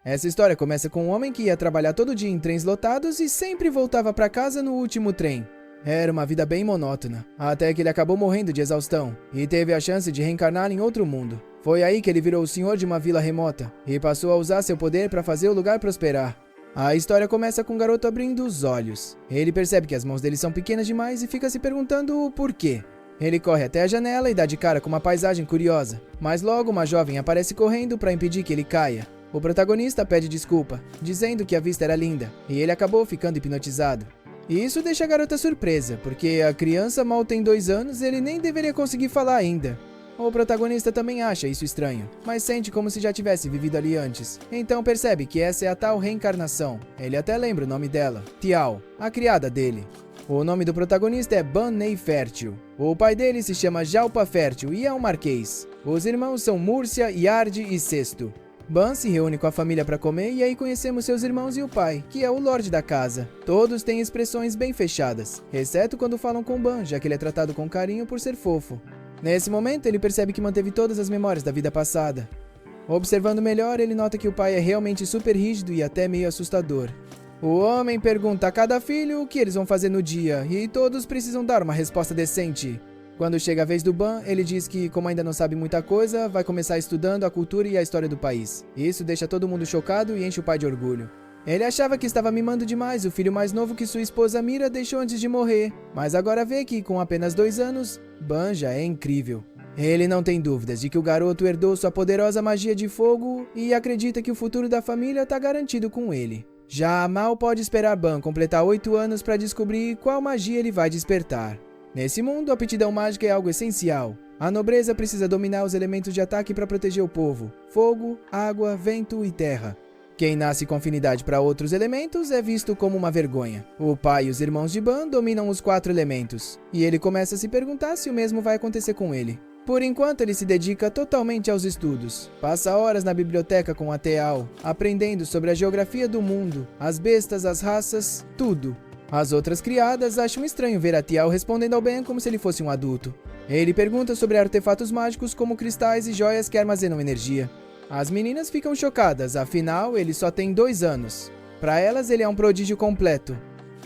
Essa história começa com um homem que ia trabalhar todo dia em trens lotados e sempre voltava para casa no último trem. Era uma vida bem monótona, até que ele acabou morrendo de exaustão e teve a chance de reencarnar em outro mundo. Foi aí que ele virou o senhor de uma vila remota e passou a usar seu poder para fazer o lugar prosperar. A história começa com o garoto abrindo os olhos. Ele percebe que as mãos dele são pequenas demais e fica se perguntando o porquê. Ele corre até a janela e dá de cara com uma paisagem curiosa, mas logo uma jovem aparece correndo para impedir que ele caia. O protagonista pede desculpa, dizendo que a vista era linda, e ele acabou ficando hipnotizado. E isso deixa a garota surpresa, porque a criança mal tem 2 anos e ele nem deveria conseguir falar ainda. O protagonista também acha isso estranho, mas sente como se já tivesse vivido ali antes. Então percebe que essa é a tal reencarnação. Ele até lembra o nome dela, Tial, a criada dele. O nome do protagonista é Ban Ney Fértil. O pai dele se chama Jalpa Fértil e é um marquês. Os irmãos são Múrcia, Yarde e Cesto. Ban se reúne com a família para comer e aí conhecemos seus irmãos e o pai, que é o lorde da casa. Todos têm expressões bem fechadas, exceto quando falam com Ban, já que ele é tratado com carinho por ser fofo. Nesse momento, ele percebe que manteve todas as memórias da vida passada. Observando melhor, ele nota que o pai é realmente super rígido e até meio assustador. O homem pergunta a cada filho o que eles vão fazer no dia, e todos precisam dar uma resposta decente. Quando chega a vez do Ban, ele diz que, como ainda não sabe muita coisa, vai começar estudando a cultura e a história do país. Isso deixa todo mundo chocado e enche o pai de orgulho. Ele achava que estava mimando demais o filho mais novo que sua esposa Mira deixou antes de morrer, mas agora vê que, com apenas 2 anos, Ban já é incrível. Ele não tem dúvidas de que o garoto herdou sua poderosa magia de fogo e acredita que o futuro da família está garantido com ele. Já mal pode esperar Ban completar 8 anos para descobrir qual magia ele vai despertar. Nesse mundo, a aptidão mágica é algo essencial. A nobreza precisa dominar os elementos de ataque para proteger o povo: fogo, água, vento e terra. Quem nasce com afinidade para outros elementos é visto como uma vergonha. O pai e os irmãos de Ban dominam os 4 elementos, e ele começa a se perguntar se o mesmo vai acontecer com ele. Por enquanto, ele se dedica totalmente aos estudos. Passa horas na biblioteca com a Teal, aprendendo sobre a geografia do mundo, as bestas, as raças, tudo. As outras criadas acham estranho ver a Tial respondendo ao Ben como se ele fosse um adulto. Ele pergunta sobre artefatos mágicos como cristais e joias que armazenam energia. As meninas ficam chocadas, afinal ele só tem 2 anos. Para elas ele é um prodígio completo.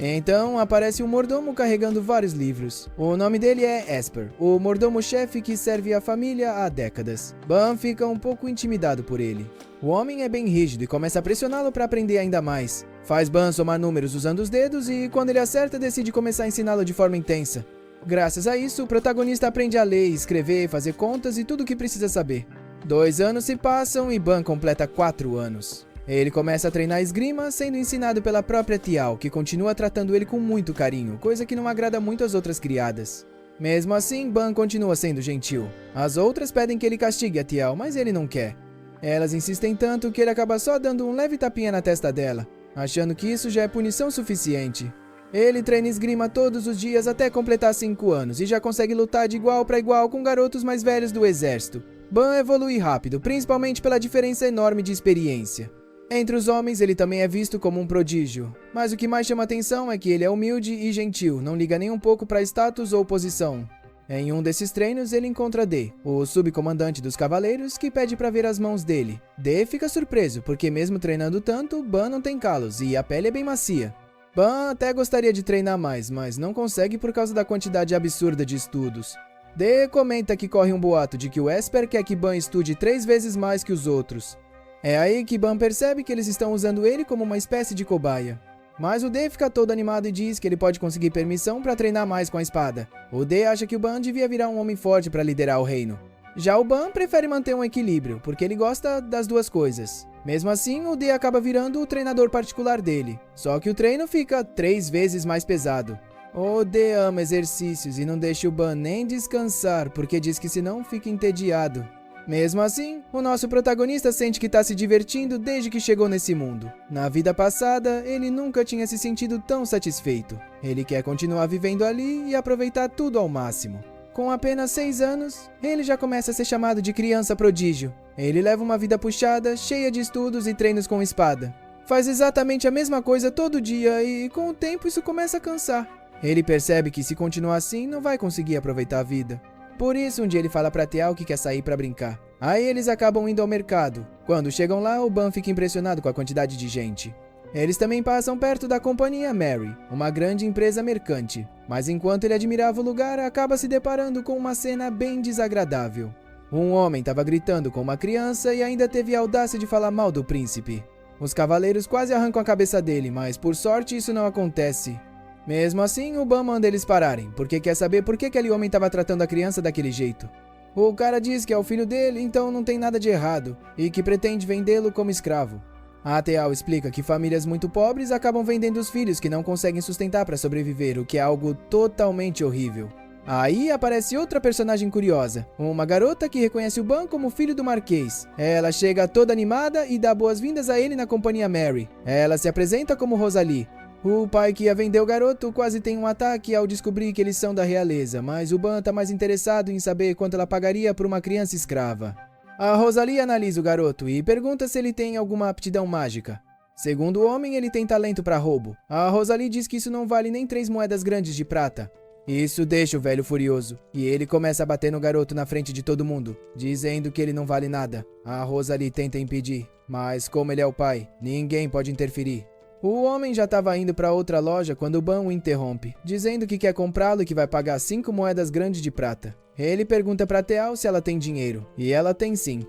Então aparece um mordomo carregando vários livros. O nome dele é Esper, o mordomo-chefe que serve a família há décadas. Ban fica um pouco intimidado por ele. O homem é bem rígido e começa a pressioná-lo para aprender ainda mais. Faz Ban somar números usando os dedos e, quando ele acerta, decide começar a ensiná-lo de forma intensa. Graças a isso, o protagonista aprende a ler, escrever, fazer contas e tudo o que precisa saber. 2 anos se passam e Ban completa 4 anos. Ele começa a treinar esgrima, sendo ensinado pela própria Tial, que continua tratando ele com muito carinho, coisa que não agrada muito às outras criadas. Mesmo assim, Ban continua sendo gentil. As outras pedem que ele castigue a Tial, mas ele não quer. Elas insistem tanto que ele acaba só dando um leve tapinha na testa dela, achando que isso já é punição suficiente. Ele treina esgrima todos os dias até completar 5 anos e já consegue lutar de igual para igual com garotos mais velhos do exército. Ban evolui rápido, principalmente pela diferença enorme de experiência. Entre os homens, ele também é visto como um prodígio, mas o que mais chama atenção é que ele é humilde e gentil, não liga nem um pouco para status ou posição. Em um desses treinos, ele encontra D, o subcomandante dos cavaleiros, que pede para ver as mãos dele. D fica surpreso, porque mesmo treinando tanto, Ban não tem calos e a pele é bem macia. Ban até gostaria de treinar mais, mas não consegue por causa da quantidade absurda de estudos. D comenta que corre um boato de que o Esper quer que Ban estude 3 vezes mais que os outros. É aí que Ban percebe que eles estão usando ele como uma espécie de cobaia. Mas o D fica todo animado e diz que ele pode conseguir permissão para treinar mais com a espada. O D acha que o Ban devia virar um homem forte para liderar o reino. Já o Ban prefere manter um equilíbrio, porque ele gosta das 2 coisas. Mesmo assim, o D acaba virando o treinador particular dele. Só que o treino fica 3 vezes mais pesado. O D ama exercícios e não deixa o Ban nem descansar, porque diz que senão fica entediado. Mesmo assim, o nosso protagonista sente que está se divertindo desde que chegou nesse mundo. Na vida passada, ele nunca tinha se sentido tão satisfeito. Ele quer continuar vivendo ali e aproveitar tudo ao máximo. Com apenas 6 anos, ele já começa a ser chamado de criança prodígio. Ele leva uma vida puxada, cheia de estudos e treinos com espada. Faz exatamente a mesma coisa todo dia e, com o tempo, isso começa a cansar. Ele percebe que se continuar assim, não vai conseguir aproveitar a vida. Por isso, um dia ele fala pra Teal que quer sair pra brincar. Aí eles acabam indo ao mercado. Quando chegam lá, o Ban fica impressionado com a quantidade de gente. Eles também passam perto da companhia Mary, uma grande empresa mercante. Mas enquanto ele admirava o lugar, acaba se deparando com uma cena bem desagradável. Um homem estava gritando com uma criança e ainda teve a audácia de falar mal do príncipe. Os cavaleiros quase arrancam a cabeça dele, mas por sorte isso não acontece. Mesmo assim, o Ban manda eles pararem, porque quer saber por que aquele homem estava tratando a criança daquele jeito. O cara diz que é o filho dele, então não tem nada de errado, e que pretende vendê-lo como escravo. A Teal explica que famílias muito pobres acabam vendendo os filhos que não conseguem sustentar para sobreviver, o que é algo totalmente horrível. Aí aparece outra personagem curiosa, uma garota que reconhece o Ban como filho do Marquês. Ela chega toda animada e dá boas-vindas a ele na companhia Mary. Ela se apresenta como Rosalie. O pai que ia vender o garoto quase tem um ataque ao descobrir que eles são da realeza, mas o Ban tá mais interessado em saber quanto ela pagaria por uma criança escrava. A Rosalie analisa o garoto e pergunta se ele tem alguma aptidão mágica. Segundo o homem, ele tem talento para roubo. A Rosalie diz que isso não vale nem 3 moedas grandes de prata. Isso deixa o velho furioso, e ele começa a bater no garoto na frente de todo mundo, dizendo que ele não vale nada. A Rosalie tenta impedir, mas como ele é o pai, ninguém pode interferir. O homem já estava indo para outra loja quando o Ban o interrompe, dizendo que quer comprá-lo e que vai pagar 5 moedas grandes de prata. Ele pergunta para Teal se ela tem dinheiro, e ela tem sim.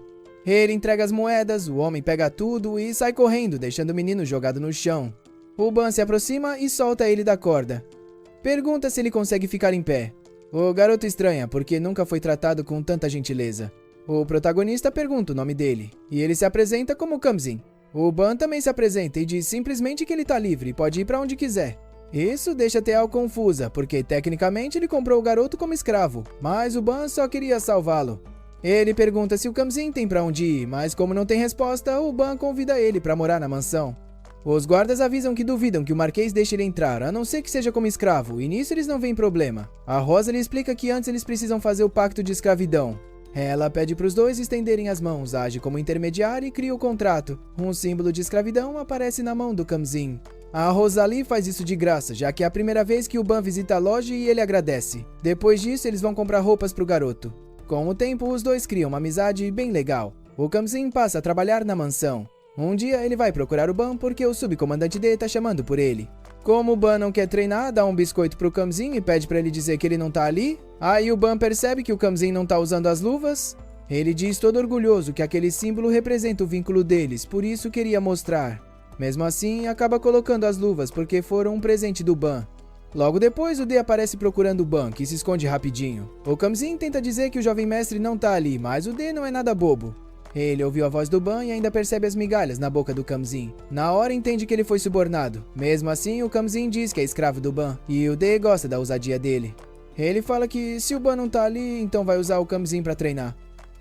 Ele entrega as moedas, o homem pega tudo e sai correndo, deixando o menino jogado no chão. O Ban se aproxima e solta ele da corda. Pergunta se ele consegue ficar em pé. O garoto estranha, porque nunca foi tratado com tanta gentileza. O protagonista pergunta o nome dele, e ele se apresenta como Kamzin. O Ban também se apresenta e diz simplesmente que ele tá livre e pode ir pra onde quiser. Isso deixa Teal confusa, porque tecnicamente ele comprou o garoto como escravo, mas o Ban só queria salvá-lo. Ele pergunta se o Kamzin tem pra onde ir, mas como não tem resposta, o Ban convida ele pra morar na mansão. Os guardas avisam que duvidam que o Marquês deixe ele entrar, a não ser que seja como escravo, e nisso eles não veem problema. A Rosa lhe explica que antes eles precisam fazer o pacto de escravidão. Ela pede para os dois estenderem as mãos, age como intermediária e cria o contrato. Um símbolo de escravidão aparece na mão do Kamzin. A Rosalie faz isso de graça, já que é a primeira vez que o Ban visita a loja e ele agradece. Depois disso, eles vão comprar roupas para o garoto. Com o tempo, os dois criam uma amizade bem legal. O Kamzin passa a trabalhar na mansão. Um dia, ele vai procurar o Ban porque o subcomandante D tá chamando por ele. Como o Ban não quer treinar, dá um biscoito pro Kamzin e pede pra ele dizer que ele não tá ali. Aí o Ban percebe que o Kamzin não tá usando as luvas. Ele diz todo orgulhoso que aquele símbolo representa o vínculo deles, por isso queria mostrar. Mesmo assim, acaba colocando as luvas porque foram um presente do Ban. Logo depois, o D aparece procurando o Ban, que se esconde rapidinho. O Kamzin tenta dizer que o jovem mestre não tá ali, mas o D não é nada bobo. Ele ouviu a voz do Ban e ainda percebe as migalhas na boca do Kamzin. Na hora entende que ele foi subornado. Mesmo assim, o Kamzin diz que é escravo do Ban, e o D gosta da ousadia dele. Ele fala que se o Ban não tá ali, então vai usar o Kamzin pra treinar.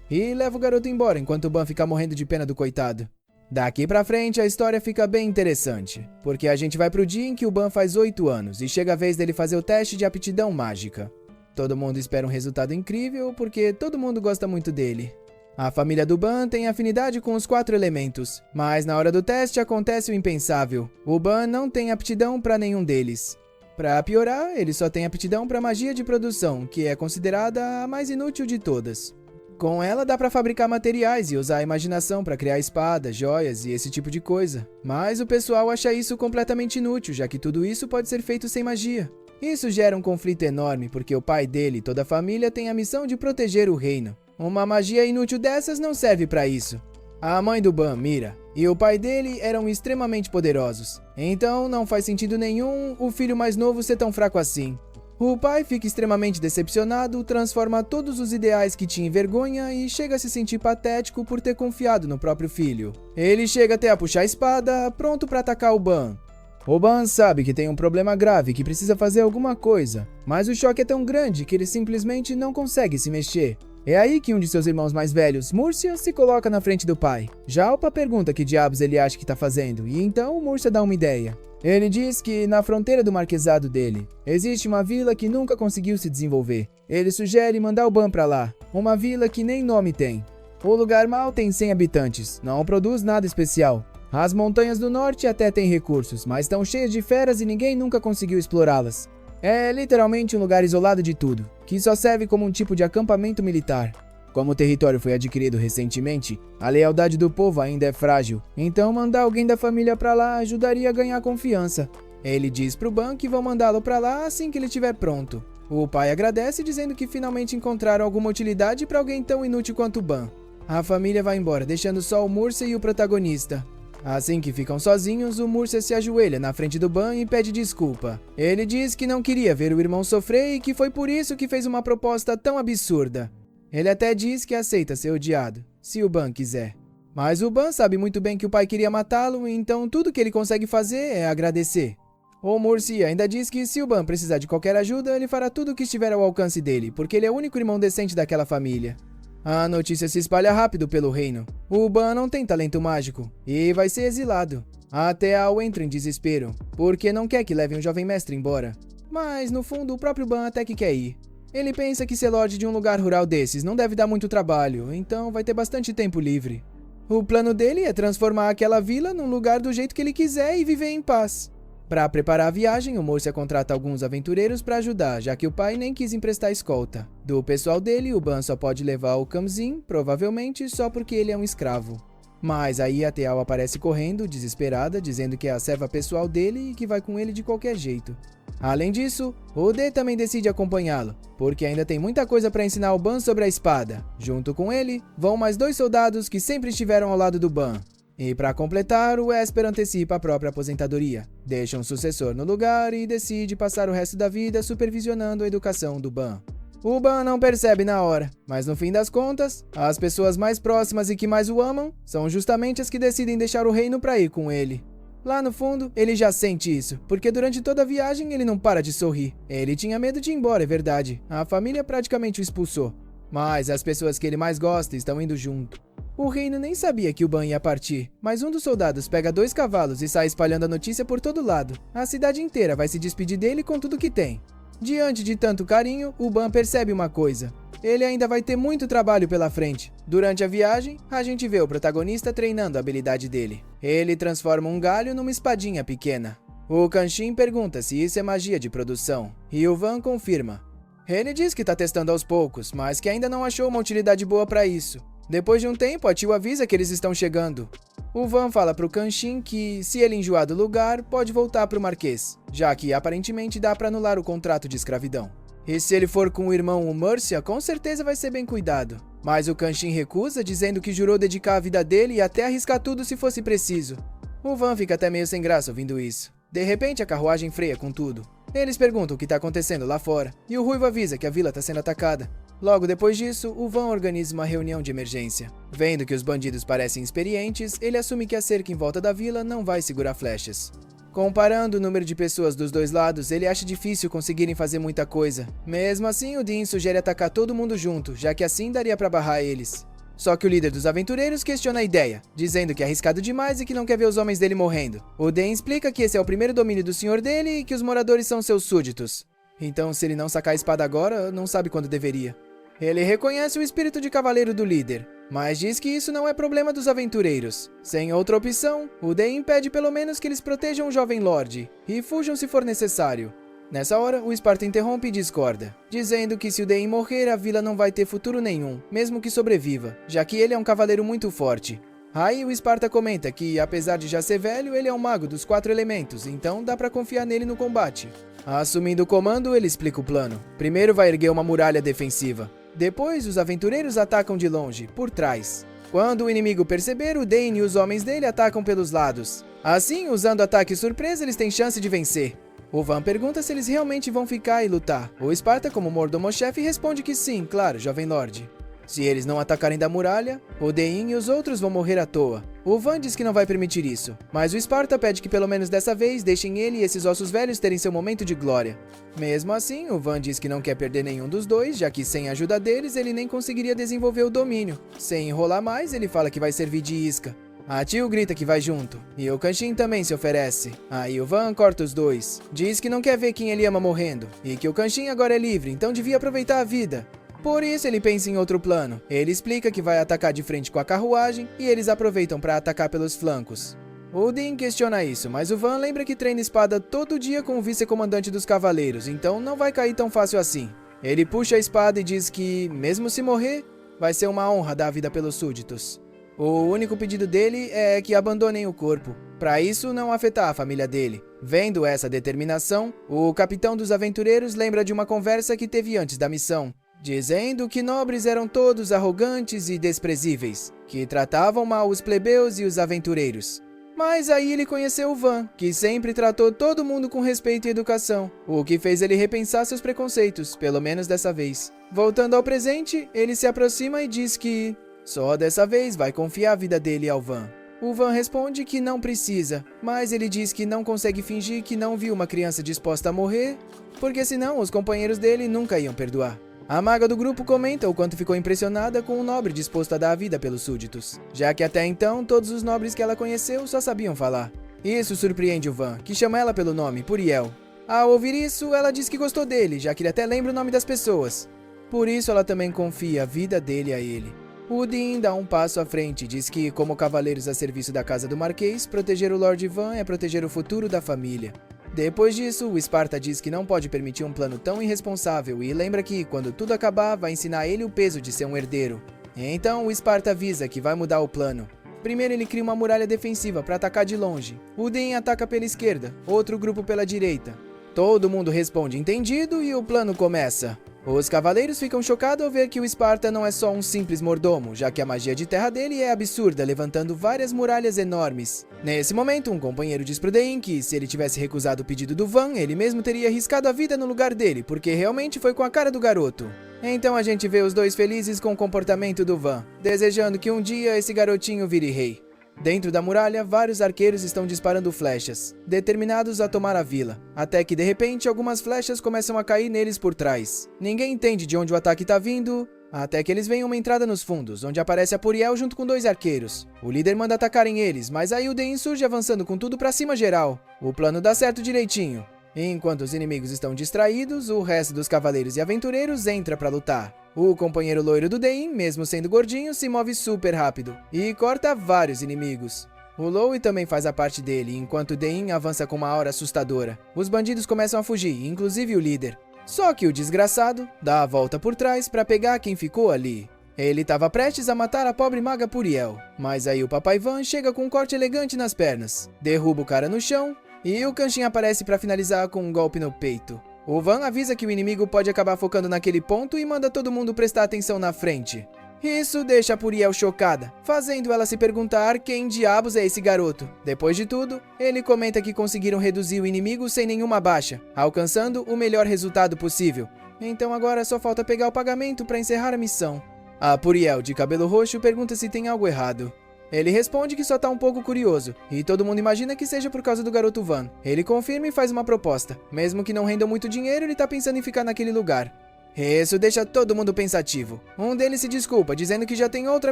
E leva o garoto embora enquanto o Ban fica morrendo de pena do coitado. Daqui pra frente a história fica bem interessante, porque a gente vai pro dia em que o Ban faz 8 anos e chega a vez dele fazer o teste de aptidão mágica. Todo mundo espera um resultado incrível porque todo mundo gosta muito dele. A família do Ban tem afinidade com os 4 elementos, mas na hora do teste acontece o impensável. O Ban não tem aptidão para nenhum deles. Para piorar, ele só tem aptidão para magia de produção, que é considerada a mais inútil de todas. Com ela dá para fabricar materiais e usar a imaginação para criar espadas, joias e esse tipo de coisa. Mas o pessoal acha isso completamente inútil, já que tudo isso pode ser feito sem magia. Isso gera um conflito enorme, porque o pai dele e toda a família têm a missão de proteger o reino. Uma magia inútil dessas não serve para isso. A mãe do Ban, Mira, e o pai dele eram extremamente poderosos. Então não faz sentido nenhum o filho mais novo ser tão fraco assim. O pai fica extremamente decepcionado, transforma todos os ideais que tinha em vergonha e chega a se sentir patético por ter confiado no próprio filho. Ele chega até a puxar a espada, pronto para atacar o Ban. O Ban sabe que tem um problema grave que precisa fazer alguma coisa, mas o choque é tão grande que ele simplesmente não consegue se mexer. É aí que um de seus irmãos mais velhos, Múrcia, se coloca na frente do pai. Jalpa pergunta que diabos ele acha que tá fazendo, e então o Múrcia dá uma ideia. Ele diz que na fronteira do marquesado dele, existe uma vila que nunca conseguiu se desenvolver. Ele sugere mandar o Ban pra lá, uma vila que nem nome tem. O lugar mal tem 100 habitantes, não produz nada especial. As montanhas do norte até têm recursos, mas estão cheias de feras e ninguém nunca conseguiu explorá-las. É literalmente um lugar isolado de tudo, que só serve como um tipo de acampamento militar. Como o território foi adquirido recentemente, a lealdade do povo ainda é frágil, então mandar alguém da família pra lá ajudaria a ganhar confiança. Ele diz pro Ban que vão mandá-lo pra lá assim que ele estiver pronto. O pai agradece dizendo que finalmente encontraram alguma utilidade pra alguém tão inútil quanto o Ban. A família vai embora, deixando só o Murcia e o protagonista. Assim que ficam sozinhos, o Murcia se ajoelha na frente do Ban e pede desculpa. Ele diz que não queria ver o irmão sofrer e que foi por isso que fez uma proposta tão absurda. Ele até diz que aceita ser odiado, se o Ban quiser. Mas o Ban sabe muito bem que o pai queria matá-lo, então tudo que ele consegue fazer é agradecer. O Murcia ainda diz que se o Ban precisar de qualquer ajuda, ele fará tudo o que estiver ao alcance dele, porque ele é o único irmão decente daquela família. A notícia se espalha rápido pelo reino. O Ban não tem talento mágico e vai ser exilado. A Teal entra em desespero, porque não quer que levem o jovem mestre embora. Mas, no fundo, o próprio Ban até que quer ir. Ele pensa que ser lorde de um lugar rural desses não deve dar muito trabalho, então vai ter bastante tempo livre. O plano dele é transformar aquela vila num lugar do jeito que ele quiser e viver em paz. Para preparar a viagem, o Murcia contrata alguns aventureiros para ajudar, já que o pai nem quis emprestar escolta. Do pessoal dele, o Ban só pode levar o Kamzin, provavelmente só porque ele é um escravo. Mas aí a Teal aparece correndo, desesperada, dizendo que é a serva pessoal dele e que vai com ele de qualquer jeito. Além disso, o D também decide acompanhá-lo, porque ainda tem muita coisa para ensinar ao Ban sobre a espada. Junto com ele, vão mais 2 soldados que sempre estiveram ao lado do Ban. E para completar, o Esper antecipa a própria aposentadoria, deixa um sucessor no lugar e decide passar o resto da vida supervisionando a educação do Ban. O Ban não percebe na hora, mas no fim das contas, as pessoas mais próximas e que mais o amam são justamente as que decidem deixar o reino para ir com ele. Lá no fundo, ele já sente isso, porque durante toda a viagem ele não para de sorrir. Ele tinha medo de ir embora, é verdade. A família praticamente o expulsou. Mas as pessoas que ele mais gosta estão indo junto. O reino nem sabia que o Ban ia partir, mas um dos soldados pega 2 cavalos e sai espalhando a notícia por todo lado. A cidade inteira vai se despedir dele com tudo que tem. Diante de tanto carinho, o Ban percebe uma coisa. Ele ainda vai ter muito trabalho pela frente. Durante a viagem, a gente vê o protagonista treinando a habilidade dele. Ele transforma um galho numa espadinha pequena. O Kenshin pergunta se isso é magia de produção, e o Van confirma. Ele diz que está testando aos poucos, mas que ainda não achou uma utilidade boa para isso. Depois de um tempo, a tio avisa que eles estão chegando. O Van fala pro Kenshin que, se ele enjoar do lugar, pode voltar pro Marquês, já que aparentemente dá para anular o contrato de escravidão. E se ele for com o irmão o Murcia, com certeza vai ser bem cuidado. Mas o Kenshin recusa, dizendo que jurou dedicar a vida dele e até arriscar tudo se fosse preciso. O Van fica até meio sem graça ouvindo isso. De repente, a carruagem freia com tudo. Eles perguntam o que está acontecendo lá fora, e o Ruivo avisa que a vila está sendo atacada. Logo depois disso, o Van organiza uma reunião de emergência. Vendo que os bandidos parecem experientes, ele assume que a cerca em volta da vila não vai segurar flechas. Comparando o número de pessoas dos dois lados, ele acha difícil conseguirem fazer muita coisa. Mesmo assim, o Dean sugere atacar todo mundo junto, já que assim daria para barrar eles. Só que o líder dos aventureiros questiona a ideia, dizendo que é arriscado demais e que não quer ver os homens dele morrendo. O Dean explica que esse é o primeiro domínio do senhor dele e que os moradores são seus súditos. Então, se ele não sacar a espada agora, não sabe quando deveria. Ele reconhece o espírito de cavaleiro do líder, mas diz que isso não é problema dos aventureiros. Sem outra opção, o Dean pede pelo menos que eles protejam o jovem Lorde e fujam se for necessário. Nessa hora, o Esparta interrompe e discorda, dizendo que se o Dean morrer, a vila não vai ter futuro nenhum, mesmo que sobreviva, já que ele é um cavaleiro muito forte. Aí o Esparta comenta que, apesar de já ser velho, ele é um mago dos 4 elementos, então dá pra confiar nele no combate. Assumindo o comando, ele explica o plano. Primeiro vai erguer uma muralha defensiva. Depois, os aventureiros atacam de longe, por trás. Quando o inimigo perceber, o Dean e os homens dele atacam pelos lados. Assim, usando ataque surpresa, eles têm chance de vencer. O Van pergunta se eles realmente vão ficar e lutar. O Esparta, como mordomo-chefe, responde que sim, claro, jovem Lorde. Se eles não atacarem da muralha, o Dean e os outros vão morrer à toa. O Van diz que não vai permitir isso, mas o Esparta pede que pelo menos dessa vez deixem ele e esses ossos velhos terem seu momento de glória. Mesmo assim, o Van diz que não quer perder nenhum dos dois, já que sem a ajuda deles ele nem conseguiria desenvolver o domínio. Sem enrolar mais, ele fala que vai servir de isca. A tio grita que vai junto, e o Kenshin também se oferece. Aí o Van corta os dois. Diz que não quer ver quem ele ama morrendo, e que o Kenshin agora é livre, então devia aproveitar a vida. Por isso ele pensa em outro plano. Ele explica que vai atacar de frente com a carruagem, e eles aproveitam para atacar pelos flancos. O Dean questiona isso, mas o Van lembra que treina espada todo dia com o vice-comandante dos cavaleiros, então não vai cair tão fácil assim. Ele puxa a espada e diz que, mesmo se morrer, vai ser uma honra dar a vida pelos súditos. O único pedido dele é que abandonem o corpo, para isso não afetar a família dele. Vendo essa determinação, o capitão dos aventureiros lembra de uma conversa que teve antes da missão, dizendo que nobres eram todos arrogantes e desprezíveis, que tratavam mal os plebeus e os aventureiros. Mas aí ele conheceu o Van, que sempre tratou todo mundo com respeito e educação, o que fez ele repensar seus preconceitos, pelo menos dessa vez. Voltando ao presente, ele se aproxima e diz que só dessa vez vai confiar a vida dele ao Van. O Van responde que não precisa, mas ele diz que não consegue fingir que não viu uma criança disposta a morrer, porque senão os companheiros dele nunca iam perdoar. A maga do grupo comenta o quanto ficou impressionada com o nobre disposto a dar a vida pelos súditos, já que até então todos os nobres que ela conheceu só sabiam falar. Isso surpreende o Van, que chama ela pelo nome, Puriel. Ao ouvir isso, ela diz que gostou dele, já que ele até lembra o nome das pessoas. Por isso ela também confia a vida dele a ele. O Dean dá um passo à frente e diz que, como cavaleiros a serviço da casa do Marquês, proteger o Lord Van é proteger o futuro da família. Depois disso, o Sparta diz que não pode permitir um plano tão irresponsável e lembra que, quando tudo acabar, vai ensinar ele o peso de ser um herdeiro. Então, o Sparta avisa que vai mudar o plano. Primeiro ele cria uma muralha defensiva para atacar de longe. O Dean ataca pela esquerda, outro grupo pela direita. Todo mundo responde entendido e o plano começa. Os cavaleiros ficam chocados ao ver que o Sparta não é só um simples mordomo, já que a magia de terra dele é absurda, levantando várias muralhas enormes. Nesse momento, um companheiro diz pro Dean que, se ele tivesse recusado o pedido do Van, ele mesmo teria arriscado a vida no lugar dele, porque realmente foi com a cara do garoto. Então a gente vê os dois felizes com o comportamento do Van, desejando que um dia esse garotinho vire rei. Dentro da muralha, vários arqueiros estão disparando flechas, determinados a tomar a vila, até que de repente algumas flechas começam a cair neles por trás. Ninguém entende de onde o ataque está vindo, até que eles veem uma entrada nos fundos, onde aparece a Puriel junto com 2 arqueiros. O líder manda atacarem eles, mas aí o Dean surge avançando com tudo pra cima geral. O plano dá certo direitinho. Enquanto os inimigos estão distraídos, o resto dos cavaleiros e aventureiros entra pra lutar. O companheiro loiro do Dean, mesmo sendo gordinho, se move super rápido e corta vários inimigos. O Lowe também faz a parte dele, enquanto o Dean avança com uma aura assustadora. Os bandidos começam a fugir, inclusive o líder. Só que o desgraçado dá a volta por trás pra pegar quem ficou ali. Ele estava prestes a matar a pobre maga Puriel, mas aí o Papai Van chega com um corte elegante nas pernas, derruba o cara no chão e o Kenshin aparece pra finalizar com um golpe no peito. O Van avisa que o inimigo pode acabar focando naquele ponto e manda todo mundo prestar atenção na frente. Isso deixa a Puriel chocada, fazendo ela se perguntar quem diabos é esse garoto. Depois de tudo, ele comenta que conseguiram reduzir o inimigo sem nenhuma baixa, alcançando o melhor resultado possível. Então agora só falta pegar o pagamento para encerrar a missão. A Puriel, de cabelo roxo, pergunta se tem algo errado. Ele responde que só tá um pouco curioso, e todo mundo imagina que seja por causa do garoto Van. Ele confirma e faz uma proposta. Mesmo que não rendam muito dinheiro, ele tá pensando em ficar naquele lugar. Isso deixa todo mundo pensativo. Um deles se desculpa, dizendo que já tem outra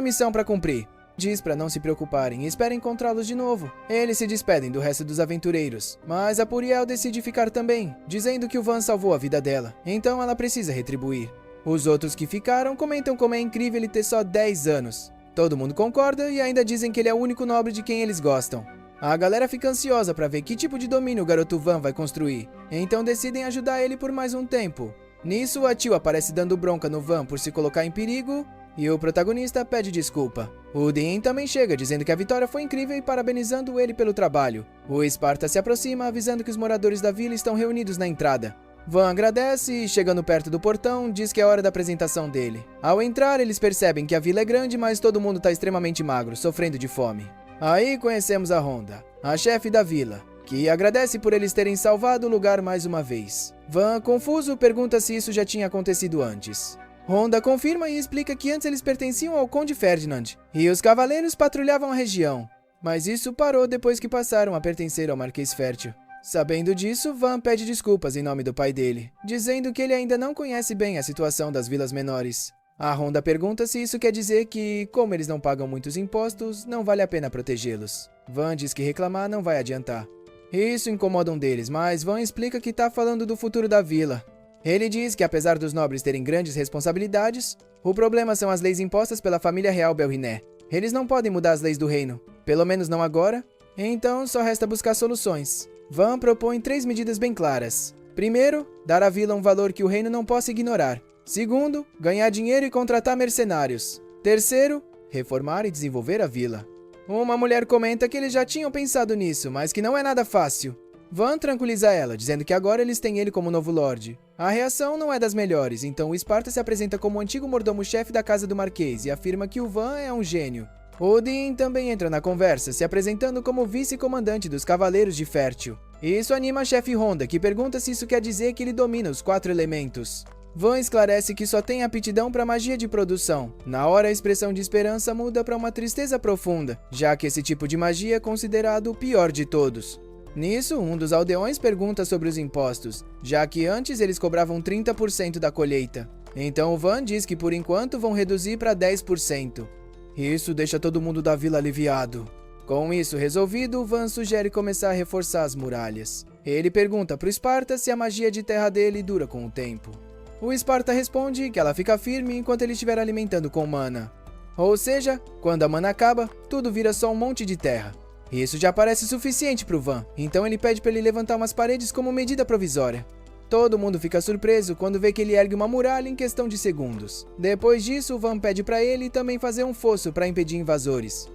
missão pra cumprir. Diz pra não se preocuparem e espera encontrá-los de novo. Eles se despedem do resto dos aventureiros, mas a Puriel decide ficar também, dizendo que o Van salvou a vida dela, então ela precisa retribuir. Os outros que ficaram comentam como é incrível ele ter só 10 anos. Todo mundo concorda e ainda dizem que ele é o único nobre de quem eles gostam. A galera fica ansiosa pra ver que tipo de domínio o garoto Van vai construir, então decidem ajudar ele por mais um tempo. Nisso, a Tio aparece dando bronca no Van por se colocar em perigo, e o protagonista pede desculpa. O Dean também chega, dizendo que a vitória foi incrível e parabenizando ele pelo trabalho. O Sparta se aproxima, avisando que os moradores da vila estão reunidos na entrada. Van agradece e, chegando perto do portão, diz que é hora da apresentação dele. Ao entrar, eles percebem que a vila é grande, mas todo mundo está extremamente magro, sofrendo de fome. Aí conhecemos a Honda, a chefe da vila, que agradece por eles terem salvado o lugar mais uma vez. Van, confuso, pergunta se isso já tinha acontecido antes. Honda confirma e explica que antes eles pertenciam ao Conde Ferdinand, e os cavaleiros patrulhavam a região. Mas isso parou depois que passaram a pertencer ao Marquês Fértil. Sabendo disso, Van pede desculpas em nome do pai dele, dizendo que ele ainda não conhece bem a situação das vilas menores. A Honda pergunta se isso quer dizer que, como eles não pagam muitos impostos, não vale a pena protegê-los. Van diz que reclamar não vai adiantar. Isso incomoda um deles, mas Van explica que tá falando do futuro da vila. Ele diz que, apesar dos nobres terem grandes responsabilidades, o problema são as leis impostas pela família real Belriné. Eles não podem mudar as leis do reino, pelo menos não agora, Então, só resta buscar soluções. Van propõe 3 medidas bem claras. Primeiro, dar à vila um valor que o reino não possa ignorar. Segundo, ganhar dinheiro e contratar mercenários. Terceiro, reformar e desenvolver a vila. Uma mulher comenta que eles já tinham pensado nisso, mas que não é nada fácil. Van tranquiliza ela, dizendo que agora eles têm ele como novo lorde. A reação não é das melhores, então o Esparta se apresenta como o antigo mordomo-chefe da casa do Marquês e afirma que o Van é um gênio. Odin também entra na conversa, se apresentando como vice-comandante dos Cavaleiros de Fértil. Isso anima a chefe Honda, que pergunta se isso quer dizer que ele domina os 4 elementos. Van esclarece que só tem aptidão para magia de produção. Na hora, a expressão de esperança muda para uma tristeza profunda, já que esse tipo de magia é considerado o pior de todos. Nisso, um dos aldeões pergunta sobre os impostos, já que antes eles cobravam 30% da colheita. Então o Van diz que por enquanto vão reduzir para 10%. Isso deixa todo mundo da vila aliviado. Com isso resolvido, Van sugere começar a reforçar as muralhas. Ele pergunta para o Esparta se a magia de terra dele dura com o tempo. O Esparta responde que ela fica firme enquanto ele estiver alimentando com mana. Ou seja, quando a mana acaba, tudo vira só um monte de terra. Isso já parece suficiente para o Van, então ele pede para ele levantar umas paredes como medida provisória. Todo mundo fica surpreso quando vê que ele ergue uma muralha em questão de segundos. Depois disso, o Van pede para ele também fazer um fosso para impedir invasores.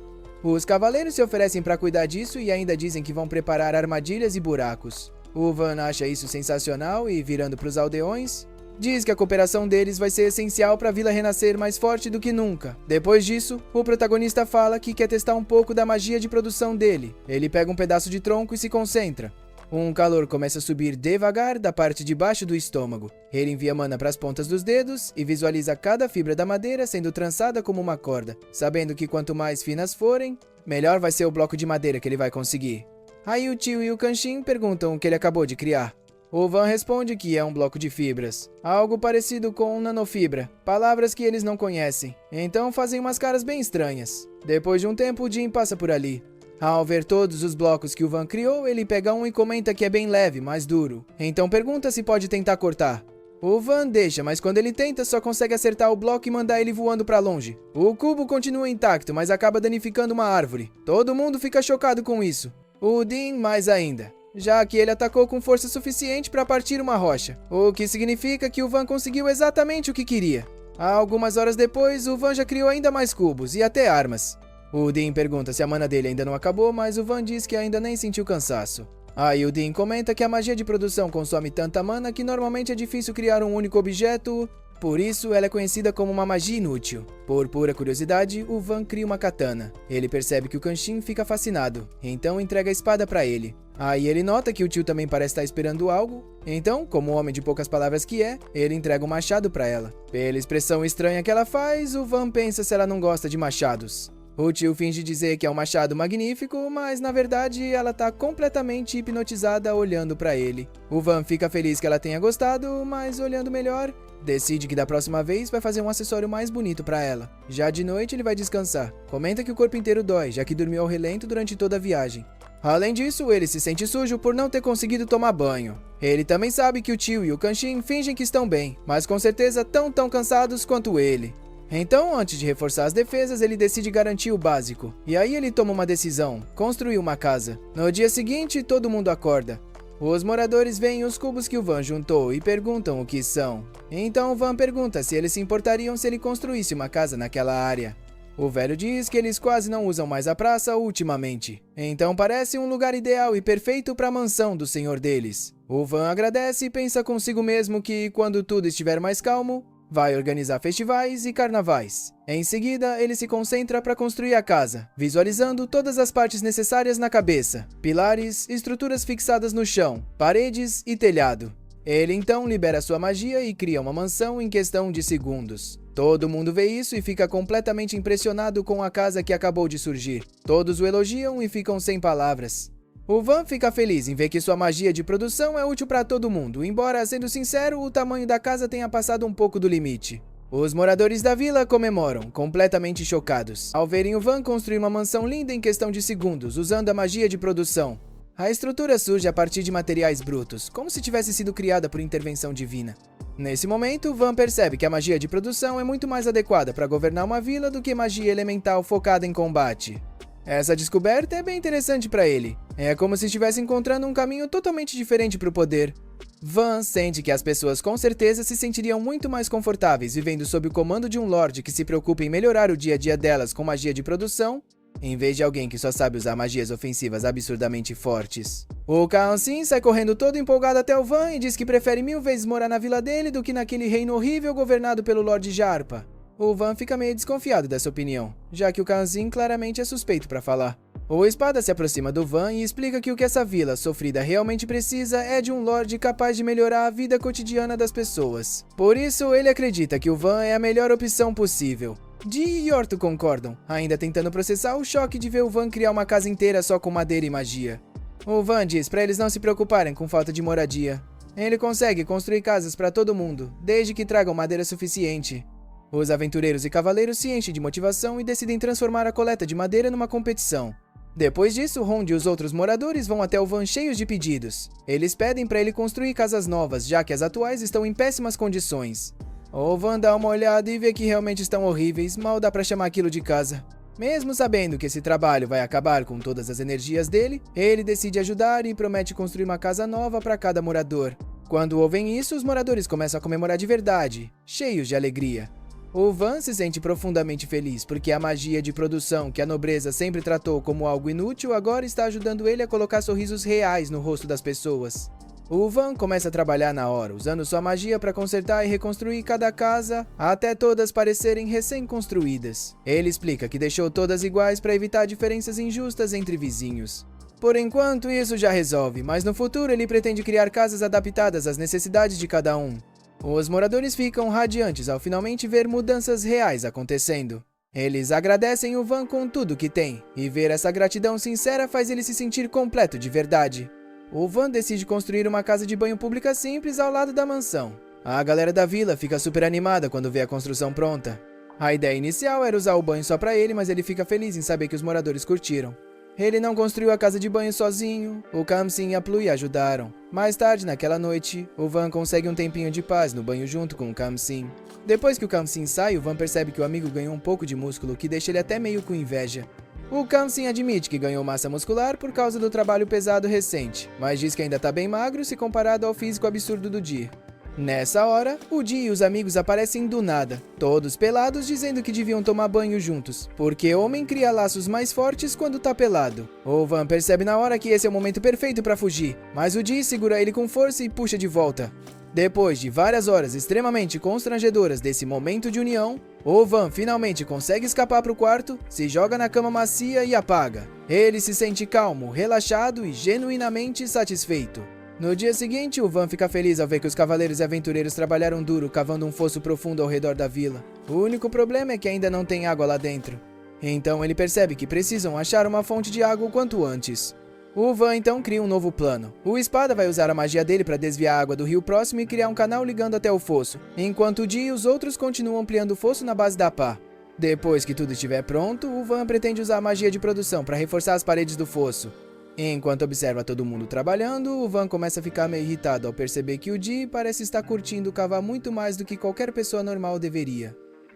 Os cavaleiros se oferecem para cuidar disso e ainda dizem que vão preparar armadilhas e buracos. O Van acha isso sensacional e, virando para os aldeões, diz que a cooperação deles vai ser essencial para a vila renascer mais forte do que nunca. Depois disso, o protagonista fala que quer testar um pouco da magia de produção dele. Ele pega um pedaço de tronco e se concentra. Um calor começa a subir devagar da parte de baixo do estômago. Ele envia mana para as pontas dos dedos e visualiza cada fibra da madeira sendo trançada como uma corda, sabendo que quanto mais finas forem, melhor vai ser o bloco de madeira que ele vai conseguir. Aí o tio e o Kenshin perguntam o que ele acabou de criar. O Van responde que é um bloco de fibras, algo parecido com nanofibra, palavras que eles não conhecem. Então fazem umas caras bem estranhas. Depois de um tempo, o Jin passa por ali. Ao ver todos os blocos que o Van criou, ele pega um e comenta que é bem leve, mas duro. Então pergunta se pode tentar cortar. O Van deixa, mas quando ele tenta, só consegue acertar o bloco e mandar ele voando pra longe. O cubo continua intacto, mas acaba danificando uma árvore. Todo mundo fica chocado com isso. O Din mais ainda, já que ele atacou com força suficiente para partir uma rocha, o que significa que o Van conseguiu exatamente o que queria. Algumas horas depois, o Van já criou ainda mais cubos e até armas. O Din pergunta se a mana dele ainda não acabou, mas o Van diz que ainda nem sentiu cansaço. Aí o Din comenta que a magia de produção consome tanta mana que normalmente é difícil criar um único objeto, por isso ela é conhecida como uma magia inútil. Por pura curiosidade, o Van cria uma katana. Ele percebe que o Kenshin fica fascinado, então entrega a espada pra ele. Aí ele nota que o tio também parece estar esperando algo, então, como homem de poucas palavras que é, ele entrega um machado pra ela. Pela expressão estranha que ela faz, o Van pensa se ela não gosta de machados. O tio finge dizer que é um machado magnífico, mas na verdade ela tá completamente hipnotizada olhando pra ele. O Van fica feliz que ela tenha gostado, mas olhando melhor, decide que da próxima vez vai fazer um acessório mais bonito pra ela. Já de noite ele vai descansar. Comenta que o corpo inteiro dói, já que dormiu ao relento durante toda a viagem. Além disso, ele se sente sujo por não ter conseguido tomar banho. Ele também sabe que o tio e o Kenshin fingem que estão bem, mas com certeza tão cansados quanto ele. Então, antes de reforçar as defesas, ele decide garantir o básico. E aí ele toma uma decisão, construir uma casa. No dia seguinte, todo mundo acorda. Os moradores veem os cubos que o Van juntou e perguntam o que são. Então o Van pergunta se eles se importariam se ele construísse uma casa naquela área. O velho diz que eles quase não usam mais a praça ultimamente. Então parece um lugar ideal e perfeito para a mansão do senhor deles. O Van agradece e pensa consigo mesmo que, quando tudo estiver mais calmo, vai organizar festivais e carnavais. Em seguida, ele se concentra para construir a casa, visualizando todas as partes necessárias na cabeça: pilares, estruturas fixadas no chão, paredes e telhado. Ele então libera sua magia e cria uma mansão em questão de segundos. Todo mundo vê isso e fica completamente impressionado com a casa que acabou de surgir. Todos o elogiam e ficam sem palavras. O Van fica feliz em ver que sua magia de produção é útil para todo mundo, embora, sendo sincero, o tamanho da casa tenha passado um pouco do limite. Os moradores da vila comemoram, completamente chocados, ao verem o Van construir uma mansão linda em questão de segundos, usando a magia de produção. A estrutura surge a partir de materiais brutos, como se tivesse sido criada por intervenção divina. Nesse momento, Van percebe que a magia de produção é muito mais adequada para governar uma vila do que magia elemental focada em combate. Essa descoberta é bem interessante para ele. É como se estivesse encontrando um caminho totalmente diferente para o poder. Van sente que as pessoas com certeza se sentiriam muito mais confortáveis vivendo sob o comando de um lorde que se preocupa em melhorar o dia a dia delas com magia de produção, em vez de alguém que só sabe usar magias ofensivas absurdamente fortes. O Kaansin sai correndo todo empolgado até o Van e diz que prefere 1000 vezes morar na vila dele do que naquele reino horrível governado pelo Lorde Jarpa. O Van fica meio desconfiado dessa opinião, já que o Kaansin claramente é suspeito para falar. O Espada se aproxima do Van e explica que o que essa vila sofrida realmente precisa é de um Lorde capaz de melhorar a vida cotidiana das pessoas. Por isso, ele acredita que o Van é a melhor opção possível. Dee e Orto concordam, ainda tentando processar o choque de ver o Van criar uma casa inteira só com madeira e magia. O Van diz para eles não se preocuparem com falta de moradia. Ele consegue construir casas para todo mundo, desde que tragam madeira suficiente. Os aventureiros e cavaleiros se enchem de motivação e decidem transformar a coleta de madeira numa competição. Depois disso, Rond e os outros moradores vão até o Van cheios de pedidos. Eles pedem para ele construir casas novas, já que as atuais estão em péssimas condições. O Van dá uma olhada e vê que realmente estão horríveis, mal dá para chamar aquilo de casa. Mesmo sabendo que esse trabalho vai acabar com todas as energias dele, ele decide ajudar e promete construir uma casa nova para cada morador. Quando ouvem isso, os moradores começam a comemorar de verdade, cheios de alegria. O Van se sente profundamente feliz porque a magia de produção que a nobreza sempre tratou como algo inútil agora está ajudando ele a colocar sorrisos reais no rosto das pessoas. O Van começa a trabalhar na hora, usando sua magia para consertar e reconstruir cada casa até todas parecerem recém-construídas. Ele explica que deixou todas iguais para evitar diferenças injustas entre vizinhos. Por enquanto, isso já resolve, mas no futuro ele pretende criar casas adaptadas às necessidades de cada um. Os moradores ficam radiantes ao finalmente ver mudanças reais acontecendo. Eles agradecem o Van com tudo que tem, e ver essa gratidão sincera faz ele se sentir completo de verdade. O Van decide construir uma casa de banho pública simples ao lado da mansão. A galera da vila fica super animada quando vê a construção pronta. A ideia inicial era usar o banho só pra ele, mas ele fica feliz em saber que os moradores curtiram. Ele não construiu a casa de banho sozinho, o Kamsin e a Plui ajudaram. Mais tarde, naquela noite, o Van consegue um tempinho de paz no banho junto com o Kamsin. Depois que o Kamsin sai, o Van percebe que o amigo ganhou um pouco de músculo, que deixa ele até meio com inveja. O Kamsin admite que ganhou massa muscular por causa do trabalho pesado recente, mas diz que ainda tá bem magro se comparado ao físico absurdo do Dee. Nessa hora, o Dee e os amigos aparecem do nada, todos pelados dizendo que deviam tomar banho juntos, porque homem cria laços mais fortes quando tá pelado. O Van percebe na hora que esse é o momento perfeito pra fugir, mas o Dee segura ele com força e puxa de volta. Depois de várias horas extremamente constrangedoras desse momento de união, o Van finalmente consegue escapar pro quarto, se joga na cama macia e apaga. Ele se sente calmo, relaxado e genuinamente satisfeito. No dia seguinte, o Van fica feliz ao ver que os cavaleiros e aventureiros trabalharam duro cavando um fosso profundo ao redor da vila. O único problema é que ainda não tem água lá dentro. Então ele percebe que precisam achar uma fonte de água o quanto antes. O Van então cria um novo plano. O Espada vai usar a magia dele para desviar a água do rio próximo e criar um canal ligando até o fosso, enquanto o Dee e os outros continuam ampliando o fosso na base da pá. Depois que tudo estiver pronto, o Van pretende usar a magia de produção para reforçar as paredes do fosso. Enquanto observa todo mundo trabalhando, o Van começa a ficar meio irritado ao perceber que o Dee parece estar curtindo cavar muito mais do que qualquer pessoa normal deveria.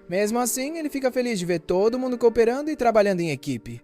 Mesmo assim, ele fica feliz de ver todo mundo cooperando e trabalhando em equipe.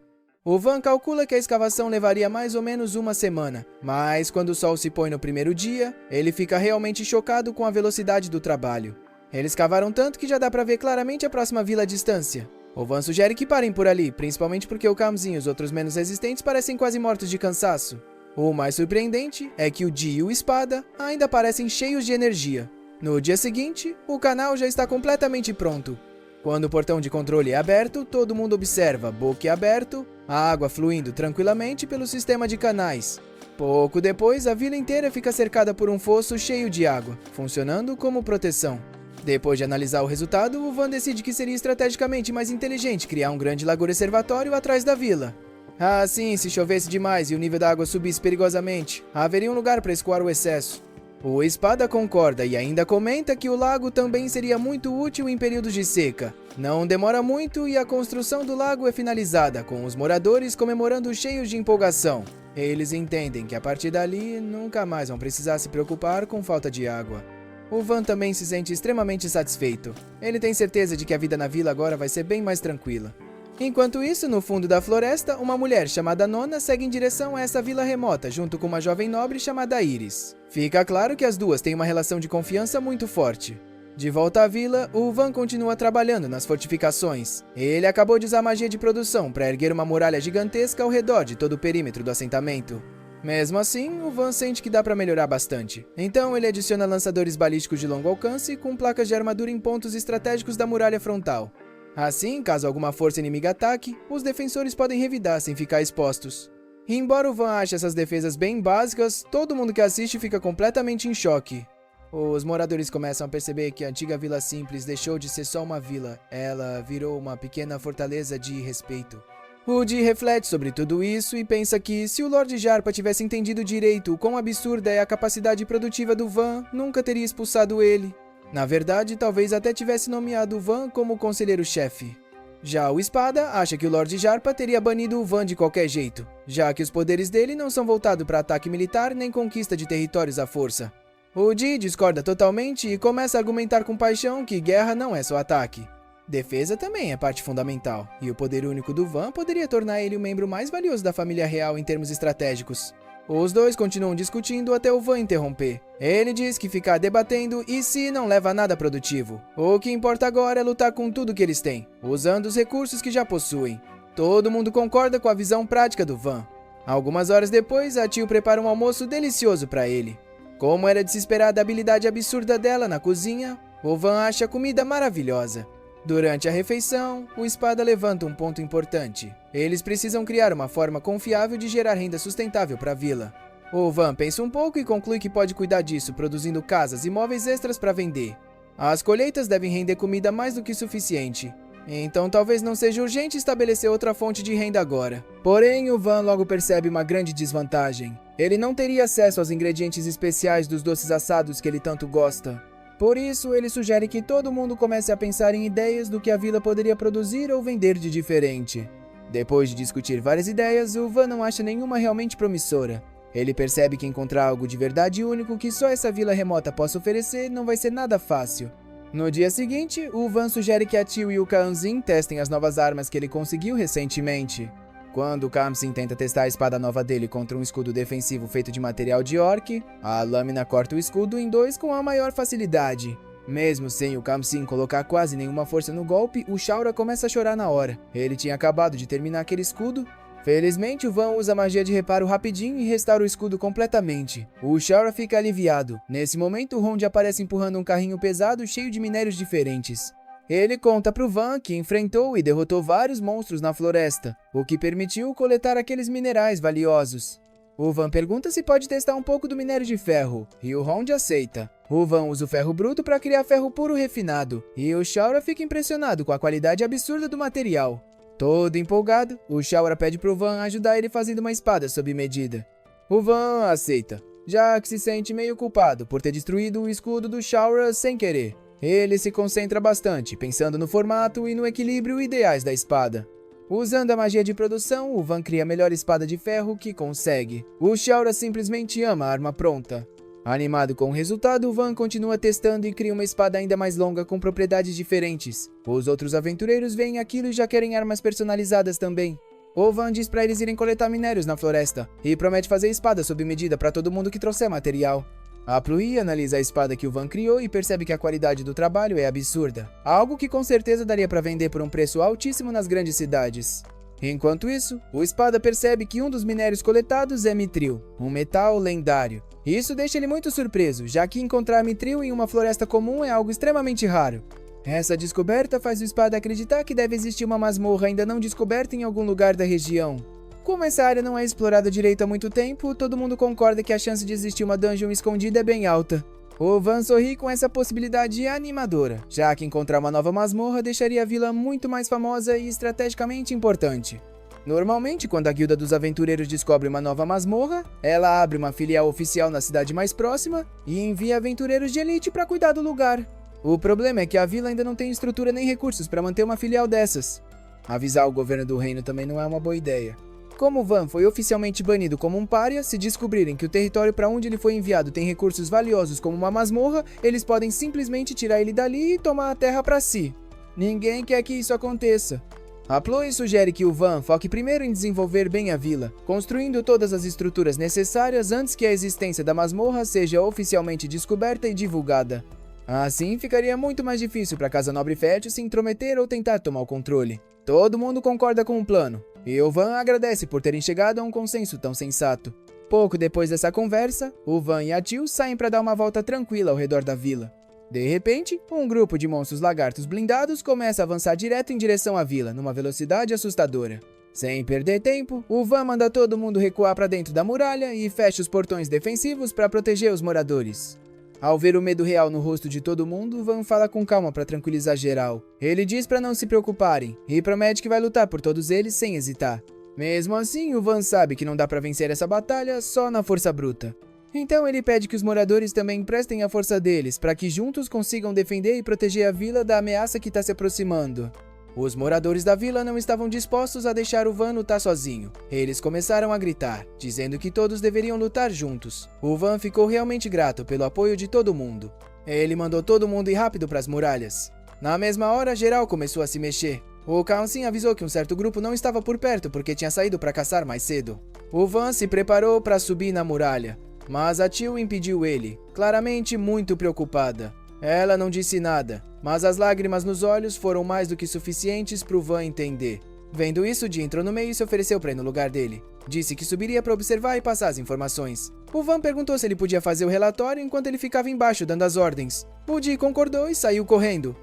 O Van calcula que a escavação levaria mais ou menos uma semana, mas quando o sol se põe no primeiro dia, ele fica realmente chocado com a velocidade do trabalho. Eles cavaram tanto que já dá pra ver claramente a próxima vila à distância. O Van sugere que parem por ali, principalmente porque o Kamsin e os outros menos resistentes parecem quase mortos de cansaço. O mais surpreendente é que o Dee e o Espada ainda parecem cheios de energia. No dia seguinte, o canal já está completamente pronto. Quando o portão de controle é aberto, todo mundo observa, boquiaberto, a água fluindo tranquilamente pelo sistema de canais. Pouco depois, a vila inteira fica cercada por um fosso cheio de água, funcionando como proteção. Depois de analisar o resultado, o Van decide que seria estrategicamente mais inteligente criar um grande lago reservatório atrás da vila. Assim, se chovesse demais e o nível da água subisse perigosamente, haveria um lugar para escoar o excesso. O Espada concorda e ainda comenta que o lago também seria muito útil em períodos de seca. Não demora muito e a construção do lago é finalizada, com os moradores comemorando cheios de empolgação. Eles entendem que a partir dali nunca mais vão precisar se preocupar com falta de água. O Van também se sente extremamente satisfeito. Ele tem certeza de que a vida na vila agora vai ser bem mais tranquila. Enquanto isso, no fundo da floresta, uma mulher chamada Nona segue em direção a essa vila remota junto com uma jovem nobre chamada Iris. Fica claro que as duas têm uma relação de confiança muito forte. De volta à vila, o Van continua trabalhando nas fortificações. Ele acabou de usar magia de produção para erguer uma muralha gigantesca ao redor de todo o perímetro do assentamento. Mesmo assim, o Van sente que dá para melhorar bastante. Então ele adiciona lançadores balísticos de longo alcance com placas de armadura em pontos estratégicos da muralha frontal. Assim, caso alguma força inimiga ataque, os defensores podem revidar sem ficar expostos. E embora o Van ache essas defesas bem básicas, todo mundo que assiste fica completamente em choque. Os moradores começam a perceber que a antiga Vila Simples deixou de ser só uma vila, ela virou uma pequena fortaleza de respeito. O Di reflete sobre tudo isso e pensa que, se o Lord Jarpa tivesse entendido direito o quão absurda é a capacidade produtiva do Van, nunca teria expulsado ele. Na verdade, talvez até tivesse nomeado o Van como conselheiro-chefe. Já o Espada acha que o Lord Jarpa teria banido o Van de qualquer jeito, já que os poderes dele não são voltados para ataque militar nem conquista de territórios à força. O Di discorda totalmente e começa a argumentar com paixão que guerra não é só ataque. Defesa também é parte fundamental, e o poder único do Van poderia tornar ele o membro mais valioso da família real em termos estratégicos. Os dois continuam discutindo até o Van interromper. Ele diz que ficar debatendo e se não leva a nada produtivo. O que importa agora é lutar com tudo que eles têm, usando os recursos que já possuem. Todo mundo concorda com a visão prática do Van. Algumas horas depois, a Tio prepara um almoço delicioso para ele. Como era de se esperar da habilidade absurda dela na cozinha, o Van acha a comida maravilhosa. Durante a refeição, o Espada levanta um ponto importante. Eles precisam criar uma forma confiável de gerar renda sustentável para a vila. O Van pensa um pouco e conclui que pode cuidar disso, produzindo casas e móveis extras para vender. As colheitas devem render comida mais do que suficiente. Então talvez não seja urgente estabelecer outra fonte de renda agora. Porém, o Van logo percebe uma grande desvantagem. Ele não teria acesso aos ingredientes especiais dos doces assados que ele tanto gosta. Por isso, ele sugere que todo mundo comece a pensar em ideias do que a vila poderia produzir ou vender de diferente. Depois de discutir várias ideias, o Van não acha nenhuma realmente promissora. Ele percebe que encontrar algo de verdade único que só essa vila remota possa oferecer não vai ser nada fácil. No dia seguinte, o Van sugere que a Tio e o Kamsin testem as novas armas que ele conseguiu recentemente. Quando o Kamsin tenta testar a espada nova dele contra um escudo defensivo feito de material de orc, a lâmina corta o escudo em dois com a maior facilidade. Mesmo sem o Kamsin colocar quase nenhuma força no golpe, o Shaura começa a chorar na hora. Ele tinha acabado de terminar aquele escudo. Felizmente, o Van usa magia de reparo rapidinho e restaura o escudo completamente. O Shaura fica aliviado. Nesse momento, o Ronde aparece empurrando um carrinho pesado cheio de minérios diferentes. Ele conta pro Van que enfrentou e derrotou vários monstros na floresta, o que permitiu coletar aqueles minerais valiosos. O Van pergunta se pode testar um pouco do minério de ferro, e o Ronde aceita. O Van usa o ferro bruto para criar ferro puro refinado, e o Shaura fica impressionado com a qualidade absurda do material. Todo empolgado, o Shaura pede pro Van ajudar ele fazendo uma espada sob medida. O Van aceita, já que se sente meio culpado por ter destruído o escudo do Shaura sem querer. Ele se concentra bastante, pensando no formato e no equilíbrio ideais da espada. Usando a magia de produção, o Van cria a melhor espada de ferro que consegue. O Shaura simplesmente ama a arma pronta. Animado com o resultado, o Van continua testando e cria uma espada ainda mais longa com propriedades diferentes. Os outros aventureiros veem aquilo e já querem armas personalizadas também. O Van diz para eles irem coletar minérios na floresta e promete fazer espada sob medida para todo mundo que trouxer material. A Pluie analisa a espada que o Van criou e percebe que a qualidade do trabalho é absurda, algo que com certeza daria para vender por um preço altíssimo nas grandes cidades. Enquanto isso, o Espada percebe que um dos minérios coletados é mitril, um metal lendário. Isso deixa ele muito surpreso, já que encontrar mitril em uma floresta comum é algo extremamente raro. Essa descoberta faz o Espada acreditar que deve existir uma masmorra ainda não descoberta em algum lugar da região. Como essa área não é explorada direito há muito tempo, todo mundo concorda que a chance de existir uma dungeon escondida é bem alta. O Van sorri com essa possibilidade animadora, já que encontrar uma nova masmorra deixaria a vila muito mais famosa e estrategicamente importante. Normalmente, quando a Guilda dos Aventureiros descobre uma nova masmorra, ela abre uma filial oficial na cidade mais próxima e envia aventureiros de elite para cuidar do lugar. O problema é que a vila ainda não tem estrutura nem recursos para manter uma filial dessas. Avisar o governo do reino também não é uma boa ideia. Como Van foi oficialmente banido como um pária, se descobrirem que o território para onde ele foi enviado tem recursos valiosos como uma masmorra, eles podem simplesmente tirar ele dali e tomar a terra para si. Ninguém quer que isso aconteça. A Chloe sugere que o Van foque primeiro em desenvolver bem a vila, construindo todas as estruturas necessárias antes que a existência da masmorra seja oficialmente descoberta e divulgada. Assim, ficaria muito mais difícil para a Casa Nobre Fértil se intrometer ou tentar tomar o controle. Todo mundo concorda com o plano, e o Van agradece por terem chegado a um consenso tão sensato. Pouco depois dessa conversa, o Van e a Jill saem para dar uma volta tranquila ao redor da vila. De repente, um grupo de monstros lagartos blindados começa a avançar direto em direção à vila, numa velocidade assustadora. Sem perder tempo, o Van manda todo mundo recuar para dentro da muralha e fecha os portões defensivos para proteger os moradores. Ao ver o medo real no rosto de todo mundo, Van fala com calma para tranquilizar geral. Ele diz para não se preocuparem e promete que vai lutar por todos eles sem hesitar. Mesmo assim, o Van sabe que não dá para vencer essa batalha só na força bruta. Então ele pede que os moradores também emprestem a força deles, para que juntos consigam defender e proteger a vila da ameaça que está se aproximando. Os moradores da vila não estavam dispostos a deixar o Van lutar sozinho. Eles começaram a gritar, dizendo que todos deveriam lutar juntos. O Van ficou realmente grato pelo apoio de todo mundo. Ele mandou todo mundo ir rápido para as muralhas. Na mesma hora, geral começou a se mexer. O Council avisou que um certo grupo não estava por perto porque tinha saído para caçar mais cedo. O Van se preparou para subir na muralha. Mas a Jill impediu ele, claramente muito preocupada. Ela não disse nada, mas as lágrimas nos olhos foram mais do que suficientes para o Van entender. Vendo isso, Jill entrou no meio e se ofereceu para ir no lugar dele. Disse que subiria para observar e passar as informações. O Van perguntou se ele podia fazer o relatório enquanto ele ficava embaixo dando as ordens. O Jill concordou e saiu correndo.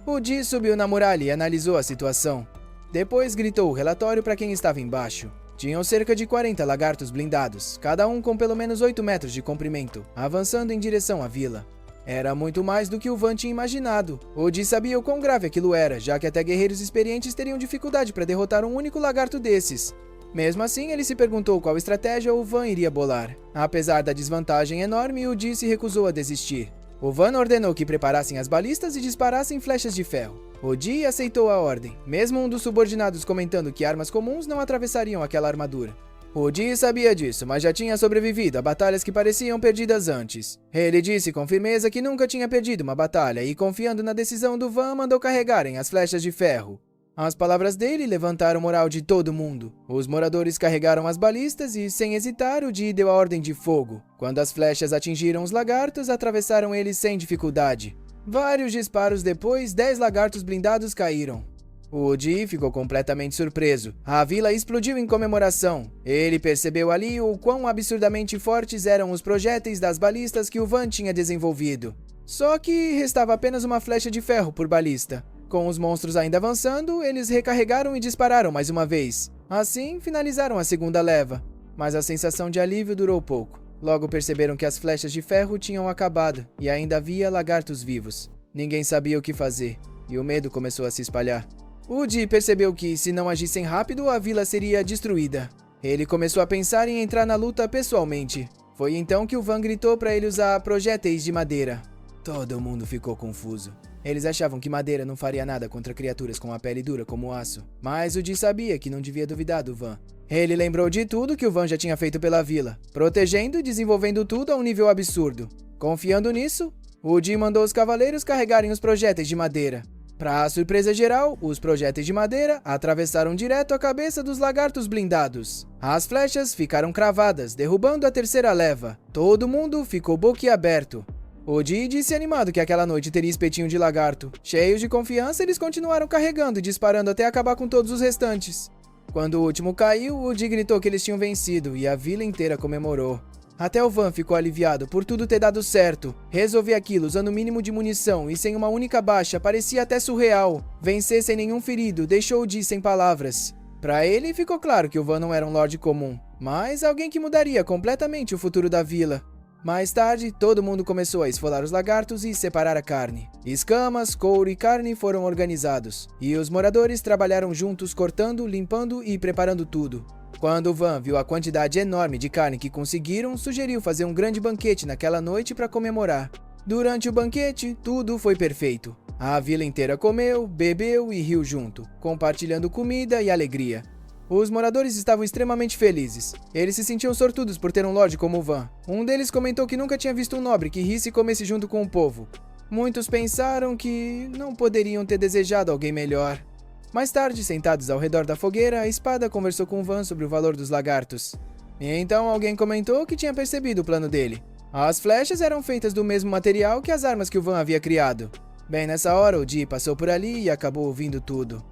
O Jill subiu na muralha e analisou a situação. Depois gritou o relatório para quem estava embaixo. Tinham cerca de 40 lagartos blindados, cada um com pelo menos 8 metros de comprimento, avançando em direção à vila. Era muito mais do que o Van tinha imaginado. Oji sabia o quão grave aquilo era, já que até guerreiros experientes teriam dificuldade para derrotar um único lagarto desses. Mesmo assim, ele se perguntou qual estratégia o Van iria bolar. Apesar da desvantagem enorme, Oji se recusou a desistir. O Van ordenou que preparassem as balistas e disparassem flechas de ferro. Oji aceitou a ordem, mesmo um dos subordinados comentando que armas comuns não atravessariam aquela armadura. Oji sabia disso, mas já tinha sobrevivido a batalhas que pareciam perdidas antes. Ele disse com firmeza que nunca tinha perdido uma batalha e, confiando na decisão do Van, mandou carregarem as flechas de ferro. As palavras dele levantaram o moral de todo mundo. Os moradores carregaram as balistas e, sem hesitar, Oji deu a ordem de fogo. Quando as flechas atingiram os lagartos, atravessaram eles sem dificuldade. Vários disparos depois, 10 lagartos blindados caíram. Oji ficou completamente surpreso. A vila explodiu em comemoração. Ele percebeu ali o quão absurdamente fortes eram os projéteis das balistas que o Van tinha desenvolvido. Só que restava apenas uma flecha de ferro por balista. Com os monstros ainda avançando, eles recarregaram e dispararam mais uma vez. Assim, finalizaram a segunda leva. Mas a sensação de alívio durou pouco. Logo perceberam que as flechas de ferro tinham acabado e ainda havia lagartos vivos. Ninguém sabia o que fazer, e o medo começou a se espalhar. Oji percebeu que, se não agissem rápido, a vila seria destruída. Ele começou a pensar em entrar na luta pessoalmente. Foi então que o Van gritou para ele usar projéteis de madeira. Todo mundo ficou confuso. Eles achavam que madeira não faria nada contra criaturas com a pele dura como aço. Mas Oji sabia que não devia duvidar do Van. Ele lembrou de tudo que o Van já tinha feito pela vila, protegendo e desenvolvendo tudo a um nível absurdo. Confiando nisso, Oji mandou os cavaleiros carregarem os projéteis de madeira. Para a surpresa geral, os projéteis de madeira atravessaram direto a cabeça dos lagartos blindados. As flechas ficaram cravadas, derrubando a terceira leva. Todo mundo ficou boquiaberto. Oji disse animado que aquela noite teria espetinho de lagarto. Cheios de confiança, eles continuaram carregando e disparando até acabar com todos os restantes. Quando o último caiu, Oji gritou que eles tinham vencido e a vila inteira comemorou. Até o Van ficou aliviado por tudo ter dado certo. Resolver aquilo usando o mínimo de munição e sem uma única baixa parecia até surreal. Vencer sem nenhum ferido deixou Oji sem palavras. Para ele, ficou claro que o Van não era um lorde comum, mas alguém que mudaria completamente o futuro da vila. Mais tarde, todo mundo começou a esfolar os lagartos e separar a carne. Escamas, couro e carne foram organizados, e os moradores trabalharam juntos cortando, limpando e preparando tudo. Quando o Van viu a quantidade enorme de carne que conseguiram, sugeriu fazer um grande banquete naquela noite para comemorar. Durante o banquete, tudo foi perfeito. A vila inteira comeu, bebeu e riu junto, compartilhando comida e alegria. Os moradores estavam extremamente felizes. Eles se sentiam sortudos por ter um lorde como o Van. Um deles comentou que nunca tinha visto um nobre que risse e comesse junto com o povo. Muitos pensaram que não poderiam ter desejado alguém melhor. Mais tarde, sentados ao redor da fogueira, a espada conversou com Van sobre o valor dos lagartos. E então alguém comentou que tinha percebido o plano dele. As flechas eram feitas do mesmo material que as armas que o Van havia criado. Bem nessa hora, o Dee passou por ali e acabou ouvindo tudo.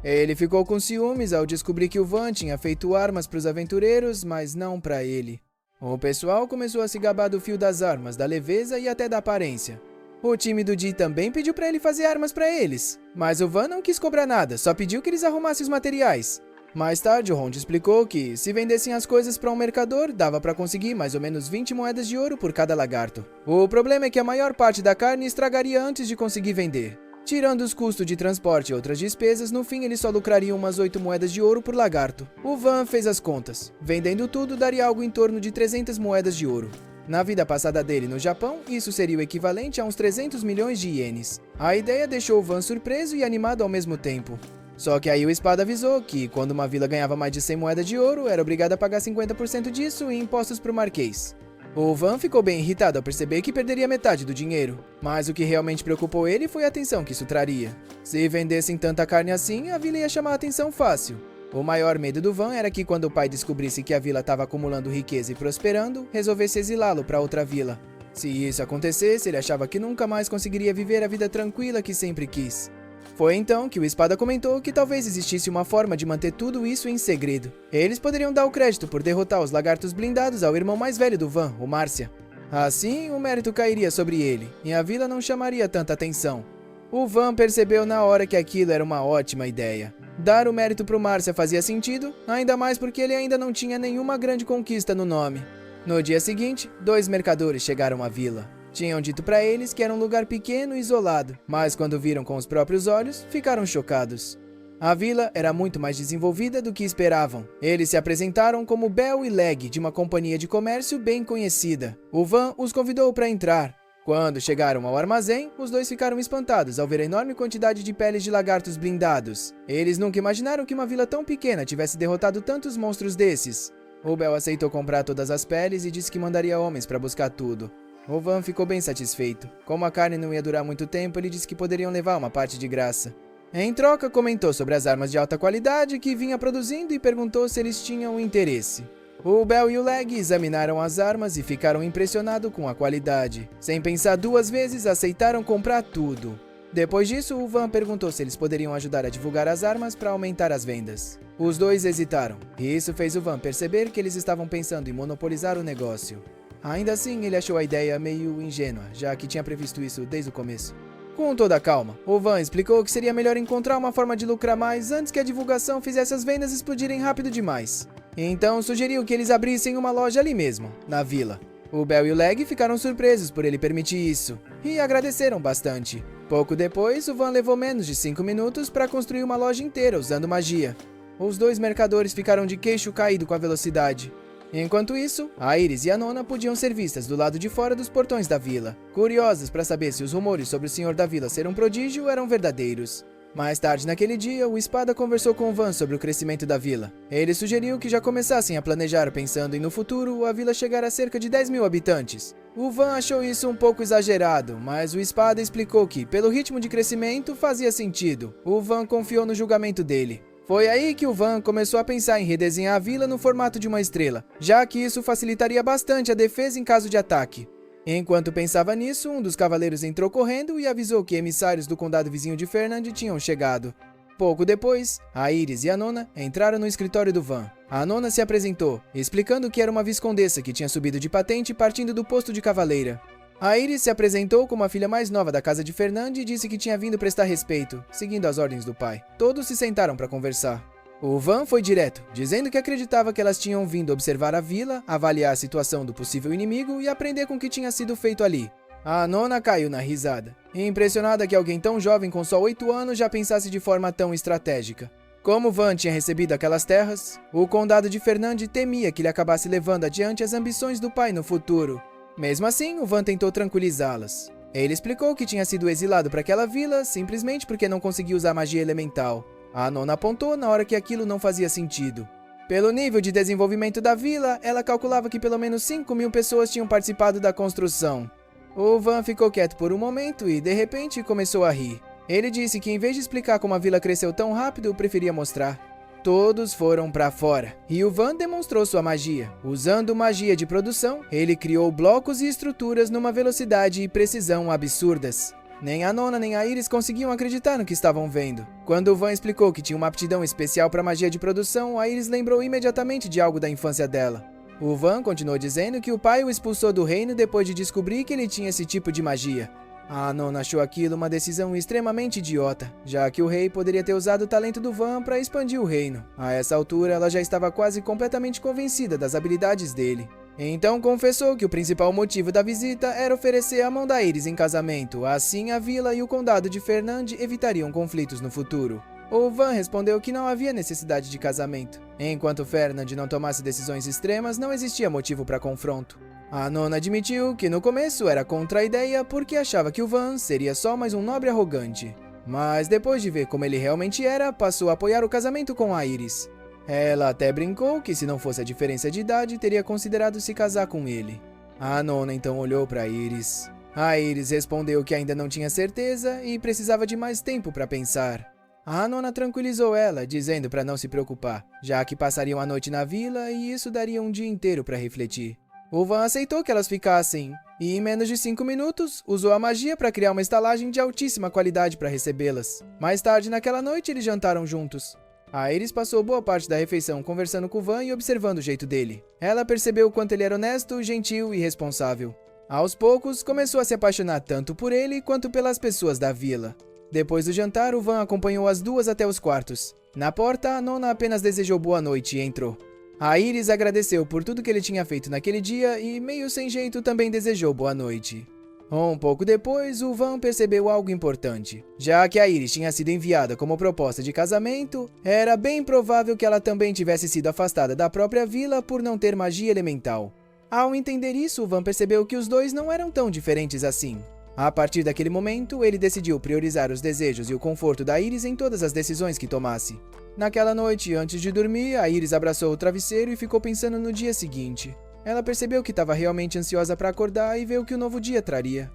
Ele ficou com ciúmes ao descobrir que o Van tinha feito armas para os aventureiros, mas não para ele. O pessoal começou a se gabar do fio das armas, da leveza e até da aparência. O time do Dee também pediu para ele fazer armas para eles, mas o Van não quis cobrar nada, só pediu que eles arrumassem os materiais. Mais tarde, o Ronde explicou que, se vendessem as coisas para um mercador, dava para conseguir mais ou menos 20 moedas de ouro por cada lagarto. O problema é que a maior parte da carne estragaria antes de conseguir vender. Tirando os custos de transporte e outras despesas, no fim eles só lucrariam umas 8 moedas de ouro por lagarto. O Van fez as contas. Vendendo tudo, daria algo em torno de 300 moedas de ouro. Na vida passada dele no Japão, isso seria o equivalente a uns 300 milhões de ienes. A ideia deixou o Van surpreso e animado ao mesmo tempo. Só que aí o Espada avisou que, quando uma vila ganhava mais de 100 moedas de ouro, era obrigada a pagar 50% disso em impostos para o Marquês. O Van ficou bem irritado ao perceber que perderia metade do dinheiro, mas o que realmente preocupou ele foi a atenção que isso traria. Se vendessem tanta carne assim, a vila ia chamar a atenção fácil. O maior medo do Van era que, quando o pai descobrisse que a vila estava acumulando riqueza e prosperando, resolvesse exilá-lo para outra vila. Se isso acontecesse, ele achava que nunca mais conseguiria viver a vida tranquila que sempre quis. Foi então que o Espada comentou que talvez existisse uma forma de manter tudo isso em segredo. Eles poderiam dar o crédito por derrotar os lagartos blindados ao irmão mais velho do Van, o Márcia. Assim, o mérito cairia sobre ele, e a vila não chamaria tanta atenção. O Van percebeu na hora que aquilo era uma ótima ideia. Dar o mérito pro Márcia fazia sentido, ainda mais porque ele ainda não tinha nenhuma grande conquista no nome. No dia seguinte, 2 mercadores chegaram à vila. Tinham dito para eles que era um lugar pequeno e isolado, mas quando viram com os próprios olhos, ficaram chocados. A vila era muito mais desenvolvida do que esperavam. Eles se apresentaram como Bell e Leg, de uma companhia de comércio bem conhecida. O Van os convidou para entrar. Quando chegaram ao armazém, os dois ficaram espantados ao ver a enorme quantidade de peles de lagartos blindados. Eles nunca imaginaram que uma vila tão pequena tivesse derrotado tantos monstros desses. O Bell aceitou comprar todas as peles e disse que mandaria homens para buscar tudo. O Van ficou bem satisfeito. Como a carne não ia durar muito tempo, ele disse que poderiam levar uma parte de graça. Em troca, comentou sobre as armas de alta qualidade que vinha produzindo e perguntou se eles tinham interesse. O Bell e o Leg examinaram as armas e ficaram impressionados com a qualidade. Sem pensar 2 vezes, aceitaram comprar tudo. Depois disso, o Van perguntou se eles poderiam ajudar a divulgar as armas para aumentar as vendas. Os dois hesitaram, e isso fez o Van perceber que eles estavam pensando em monopolizar o negócio. Ainda assim, ele achou a ideia meio ingênua, já que tinha previsto isso desde o começo. Com toda a calma, o Van explicou que seria melhor encontrar uma forma de lucrar mais antes que a divulgação fizesse as vendas explodirem rápido demais. Então sugeriu que eles abrissem uma loja ali mesmo, na vila. O Bell e o Leg ficaram surpresos por ele permitir isso, e agradeceram bastante. Pouco depois, o Van levou menos de 5 minutos para construir uma loja inteira usando magia. Os 2 mercadores ficaram de queixo caído com a velocidade. Enquanto isso, a Iris e a Nona podiam ser vistas do lado de fora dos portões da vila, curiosas para saber se os rumores sobre o senhor da vila ser um prodígio eram verdadeiros. Mais tarde naquele dia, o Espada conversou com o Van sobre o crescimento da vila. Ele sugeriu que já começassem a planejar pensando em no futuro a vila chegar a cerca de 10 mil habitantes. O Van achou isso um pouco exagerado, mas o Espada explicou que, pelo ritmo de crescimento, fazia sentido. O Van confiou no julgamento dele. Foi aí que o Van começou a pensar em redesenhar a vila no formato de uma estrela, já que isso facilitaria bastante a defesa em caso de ataque. Enquanto pensava nisso, um dos cavaleiros entrou correndo e avisou que emissários do condado vizinho de Fernand tinham chegado. Pouco depois, a Iris e a Nona entraram no escritório do Van. A Nona se apresentou, explicando que era uma viscondessa que tinha subido de patente partindo do posto de cavaleira. A Iris se apresentou como a filha mais nova da casa de Fernand e disse que tinha vindo prestar respeito, seguindo as ordens do pai. Todos se sentaram para conversar. O Van foi direto, dizendo que acreditava que elas tinham vindo observar a vila, avaliar a situação do possível inimigo e aprender com o que tinha sido feito ali. A Nona caiu na risada, impressionada que alguém tão jovem com só 8 anos já pensasse de forma tão estratégica. Como Van tinha recebido aquelas terras, o condado de Fernand temia que ele acabasse levando adiante as ambições do pai no futuro. Mesmo assim, o Van tentou tranquilizá-las. Ele explicou que tinha sido exilado para aquela vila simplesmente porque não conseguia usar magia elemental. A Nona apontou na hora que aquilo não fazia sentido. Pelo nível de desenvolvimento da vila, ela calculava que pelo menos 5 mil pessoas tinham participado da construção. O Van ficou quieto por um momento e, de repente, começou a rir. Ele disse que em vez de explicar como a vila cresceu tão rápido, preferia mostrar. Todos foram para fora, e o Van demonstrou sua magia. Usando magia de produção, ele criou blocos e estruturas numa velocidade e precisão absurdas. Nem a Nona nem a Iris conseguiam acreditar no que estavam vendo. Quando o Van explicou que tinha uma aptidão especial para magia de produção, a Iris lembrou imediatamente de algo da infância dela. O Van continuou dizendo que o pai o expulsou do reino depois de descobrir que ele tinha esse tipo de magia. A Nona achou aquilo uma decisão extremamente idiota, já que o rei poderia ter usado o talento do Van para expandir o reino. A essa altura, ela já estava quase completamente convencida das habilidades dele. Então confessou que o principal motivo da visita era oferecer a mão da Iris em casamento, assim a vila e o condado de Fernand evitariam conflitos no futuro. O Van respondeu que não havia necessidade de casamento. Enquanto Fernand não tomasse decisões extremas, não existia motivo para confronto. A Nona admitiu que no começo era contra a ideia porque achava que o Van seria só mais um nobre arrogante. Mas depois de ver como ele realmente era, passou a apoiar o casamento com a Iris. Ela até brincou que se não fosse a diferença de idade, teria considerado se casar com ele. A Nona então olhou para Iris. A Iris respondeu que ainda não tinha certeza e precisava de mais tempo para pensar. A Nona tranquilizou ela, dizendo para não se preocupar, já que passariam a noite na vila e isso daria um dia inteiro para refletir. O Van aceitou que elas ficassem, e em menos de 5 minutos, usou a magia para criar uma estalagem de altíssima qualidade para recebê-las. Mais tarde naquela noite, eles jantaram juntos. A Iris passou boa parte da refeição conversando com o Van e observando o jeito dele. Ela percebeu o quanto ele era honesto, gentil e responsável. Aos poucos, começou a se apaixonar tanto por ele quanto pelas pessoas da vila. Depois do jantar, o Van acompanhou as duas até os quartos. Na porta, a Nona apenas desejou boa noite e entrou. A Iris agradeceu por tudo que ele tinha feito naquele dia e, meio sem jeito, também desejou boa noite. Um pouco depois, o Van percebeu algo importante. Já que a Iris tinha sido enviada como proposta de casamento, era bem provável que ela também tivesse sido afastada da própria vila por não ter magia elemental. Ao entender isso, o Van percebeu que os dois não eram tão diferentes assim. A partir daquele momento, ele decidiu priorizar os desejos e o conforto da Iris em todas as decisões que tomasse. Naquela noite, antes de dormir, a Iris abraçou o travesseiro e ficou pensando no dia seguinte. Ela percebeu que estava realmente ansiosa para acordar e ver o que o novo dia traria.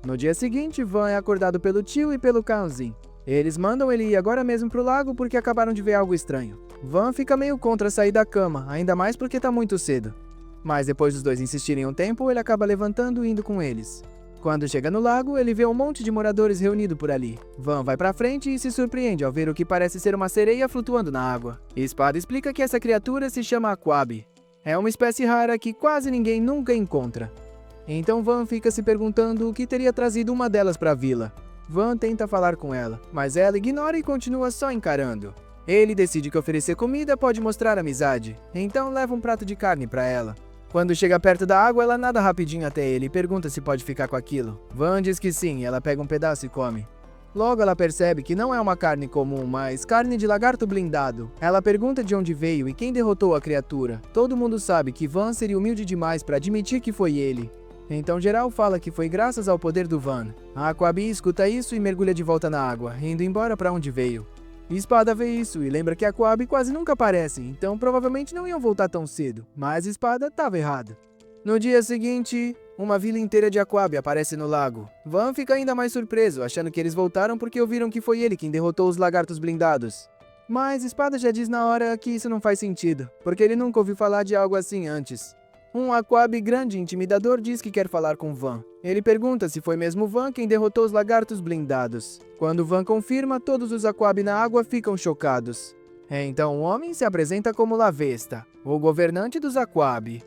No dia seguinte, Van é acordado pelo tio e pelo Kaozin. Eles mandam ele ir agora mesmo pro lago porque acabaram de ver algo estranho. Van fica meio contra sair da cama, ainda mais porque tá muito cedo. Mas depois dos dois insistirem um tempo, ele acaba levantando e indo com eles. Quando chega no lago, ele vê um monte de moradores reunido por ali. Van vai pra frente e se surpreende ao ver o que parece ser uma sereia flutuando na água. Espada explica que essa criatura se chama Aquabi. É uma espécie rara que quase ninguém nunca encontra. Então Van fica se perguntando o que teria trazido uma delas pra vila. Van tenta falar com ela, mas ela ignora e continua só encarando. Ele decide que oferecer comida pode mostrar amizade, então leva um prato de carne pra ela. Quando chega perto da água, ela nada rapidinho até ele e pergunta se pode ficar com aquilo. Van diz que sim, e ela pega um pedaço e come. Logo ela percebe que não é uma carne comum, mas carne de lagarto blindado. Ela pergunta de onde veio e quem derrotou a criatura. Todo mundo sabe que Van seria humilde demais para admitir que foi ele. Então geral fala que foi graças ao poder do Van. A Aquabi escuta isso e mergulha de volta na água, indo embora para onde veio. Espada vê isso e lembra que a Aquabi quase nunca aparece, então provavelmente não iam voltar tão cedo, mas Espada estava errada. No dia seguinte, uma vila inteira de Aquabi aparece no lago. Van fica ainda mais surpreso, achando que eles voltaram porque ouviram que foi ele quem derrotou os lagartos blindados. Mas Espada já diz na hora que isso não faz sentido, porque ele nunca ouviu falar de algo assim antes. Um Aquabi grande e intimidador diz que quer falar com Van. Ele pergunta se foi mesmo Van quem derrotou os lagartos blindados. Quando Van confirma, todos os Aquabi na água ficam chocados. Então o homem se apresenta como Lavesta, o governante dos Aquabi.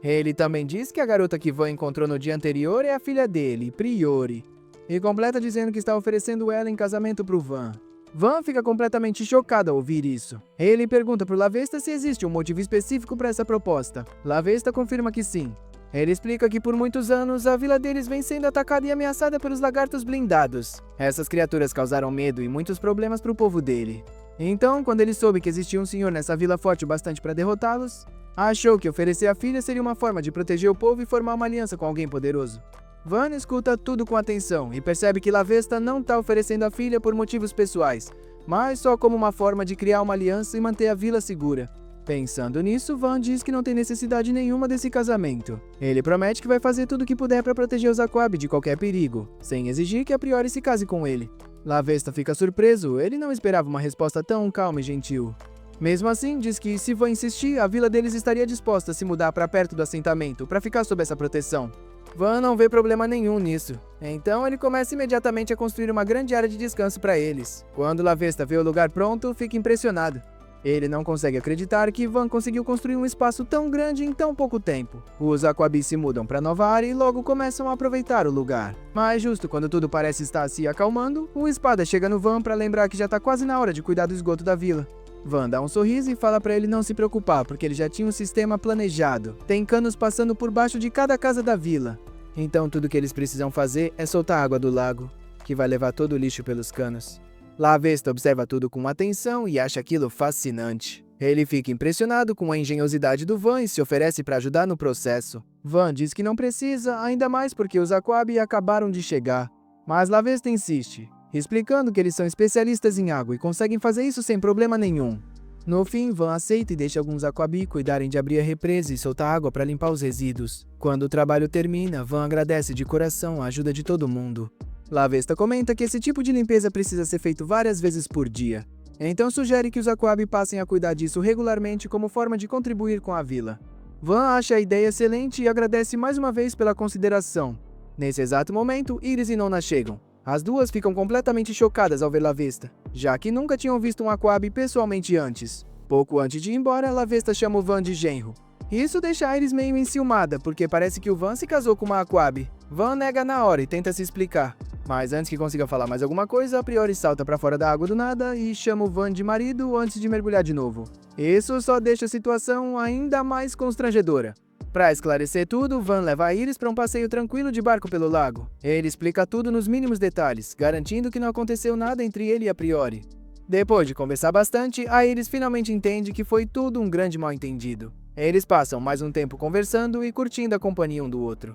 Ele também diz que a garota que Van encontrou no dia anterior é a filha dele, Priori. E completa dizendo que está oferecendo ela em casamento pro Van. Van fica completamente chocado ao ouvir isso. Ele pergunta pro Lavesta se existe um motivo específico para essa proposta. Lavesta confirma que sim. Ele explica que por muitos anos a vila deles vem sendo atacada e ameaçada pelos lagartos blindados. Essas criaturas causaram medo e muitos problemas pro povo dele. Então, quando ele soube que existia um senhor nessa vila forte o bastante para derrotá-los, achou que oferecer a filha seria uma forma de proteger o povo e formar uma aliança com alguém poderoso. Van escuta tudo com atenção e percebe que Lavesta não está oferecendo a filha por motivos pessoais, mas só como uma forma de criar uma aliança e manter a vila segura. Pensando nisso, Van diz que não tem necessidade nenhuma desse casamento. Ele promete que vai fazer tudo o que puder para proteger os Aquabi de qualquer perigo, sem exigir que a Priori se case com ele. Lavesta fica surpreso, ele não esperava uma resposta tão calma e gentil. Mesmo assim, diz que se Van insistir, a vila deles estaria disposta a se mudar para perto do assentamento para ficar sob essa proteção. Van não vê problema nenhum nisso, então ele começa imediatamente a construir uma grande área de descanso para eles. Quando Lavesta vê o lugar pronto, fica impressionado. Ele não consegue acreditar que Van conseguiu construir um espaço tão grande em tão pouco tempo. Os Aquabi se mudam para nova área e logo começam a aproveitar o lugar. Mas justo quando tudo parece estar se acalmando, o Espada chega no Van para lembrar que já está quase na hora de cuidar do esgoto da vila. Van dá um sorriso e fala para ele não se preocupar, porque ele já tinha um sistema planejado. Tem canos passando por baixo de cada casa da vila. Então tudo que eles precisam fazer é soltar a água do lago, que vai levar todo o lixo pelos canos. Lavesta observa tudo com atenção e acha aquilo fascinante. Ele fica impressionado com a engenhosidade do Van e se oferece para ajudar no processo. Van diz que não precisa, ainda mais porque os Aquabi acabaram de chegar. Mas Lavesta insiste, explicando que eles são especialistas em água e conseguem fazer isso sem problema nenhum. No fim, Van aceita e deixa alguns Aquabi cuidarem de abrir a represa e soltar água para limpar os resíduos. Quando o trabalho termina, Van agradece de coração a ajuda de todo mundo. Lavesta comenta que esse tipo de limpeza precisa ser feito várias vezes por dia. Então sugere que os Aquabi passem a cuidar disso regularmente como forma de contribuir com a vila. Van acha a ideia excelente e agradece mais uma vez pela consideração. Nesse exato momento, Iris e Nona chegam. As duas ficam completamente chocadas ao ver Lavesta, já que nunca tinham visto um Aquabi pessoalmente antes. Pouco antes de ir embora, Lavesta chama o Van de genro. Isso deixa a Iris meio enciumada, porque parece que o Van se casou com uma Aquabi. Van nega na hora e tenta se explicar. Mas antes que consiga falar mais alguma coisa, a Priori salta pra fora da água do nada e chama o Van de marido antes de mergulhar de novo. Isso só deixa a situação ainda mais constrangedora. Pra esclarecer tudo, Van leva a Iris pra um passeio tranquilo de barco pelo lago. Ele explica tudo nos mínimos detalhes, garantindo que não aconteceu nada entre ele e a Priori. Depois de conversar bastante, a Iris finalmente entende que foi tudo um grande mal-entendido. Eles passam mais um tempo conversando e curtindo a companhia um do outro.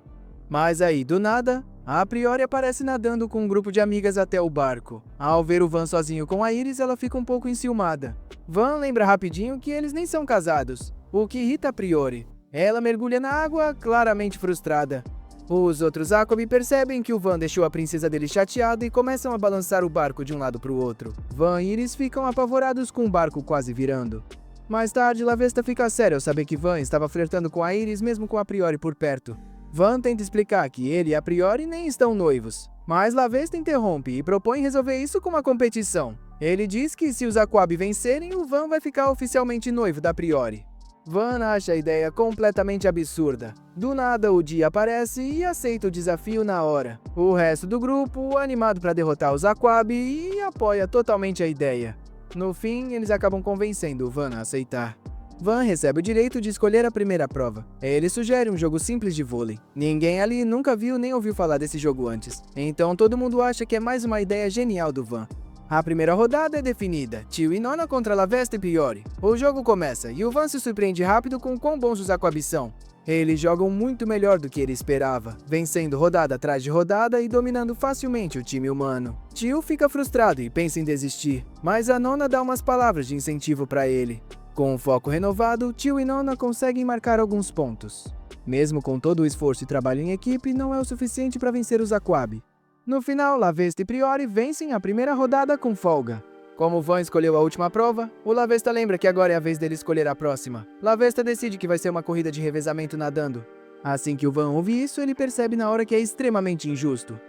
Mas aí, do nada, a Priori aparece nadando com um grupo de amigas até o barco. Ao ver o Van sozinho com a Iris, ela fica um pouco enciumada. Van lembra rapidinho que eles nem são casados, o que irrita a Priori. Ela mergulha na água, claramente frustrada. Os outros Aquabi percebem que o Van deixou a princesa dele chateada e começam a balançar o barco de um lado para o outro. Van e Iris ficam apavorados com o barco quase virando. Mais tarde, Lavesta fica séria ao saber que Van estava flertando com a Iris mesmo com a Priori por perto. Van tenta explicar que ele e a Priori nem estão noivos, mas Lavesta interrompe e propõe resolver isso com uma competição. Ele diz que se os Aquabi vencerem, o Van vai ficar oficialmente noivo da Priori. Van acha a ideia completamente absurda. Do nada, o Di aparece e aceita o desafio na hora. O resto do grupo, animado para derrotar os Aquabi, e apoia totalmente a ideia. No fim, eles acabam convencendo o Van a aceitar. Van recebe o direito de escolher a primeira prova. Ele sugere um jogo simples de vôlei. Ninguém ali nunca viu nem ouviu falar desse jogo antes, então todo mundo acha que é mais uma ideia genial do Van. A primeira rodada é definida, Tio e Nona contra Lavesta e Priori. O jogo começa e o Van se surpreende rápido com quão bons os Aquabi são. Eles jogam muito melhor do que ele esperava, vencendo rodada atrás de rodada e dominando facilmente o time humano. Tio fica frustrado e pensa em desistir, mas a Nona dá umas palavras de incentivo para ele. Com um foco renovado, Tio e Nona conseguem marcar alguns pontos. Mesmo com todo o esforço e trabalho em equipe, não é o suficiente para vencer os Aquabi. No final, Lavesta e Priori vencem a primeira rodada com folga. Como o Van escolheu a última prova, o Lavesta lembra que agora é a vez dele escolher a próxima. Lavesta decide que vai ser uma corrida de revezamento nadando. Assim que o Van ouve isso, ele percebe na hora que é extremamente injusto.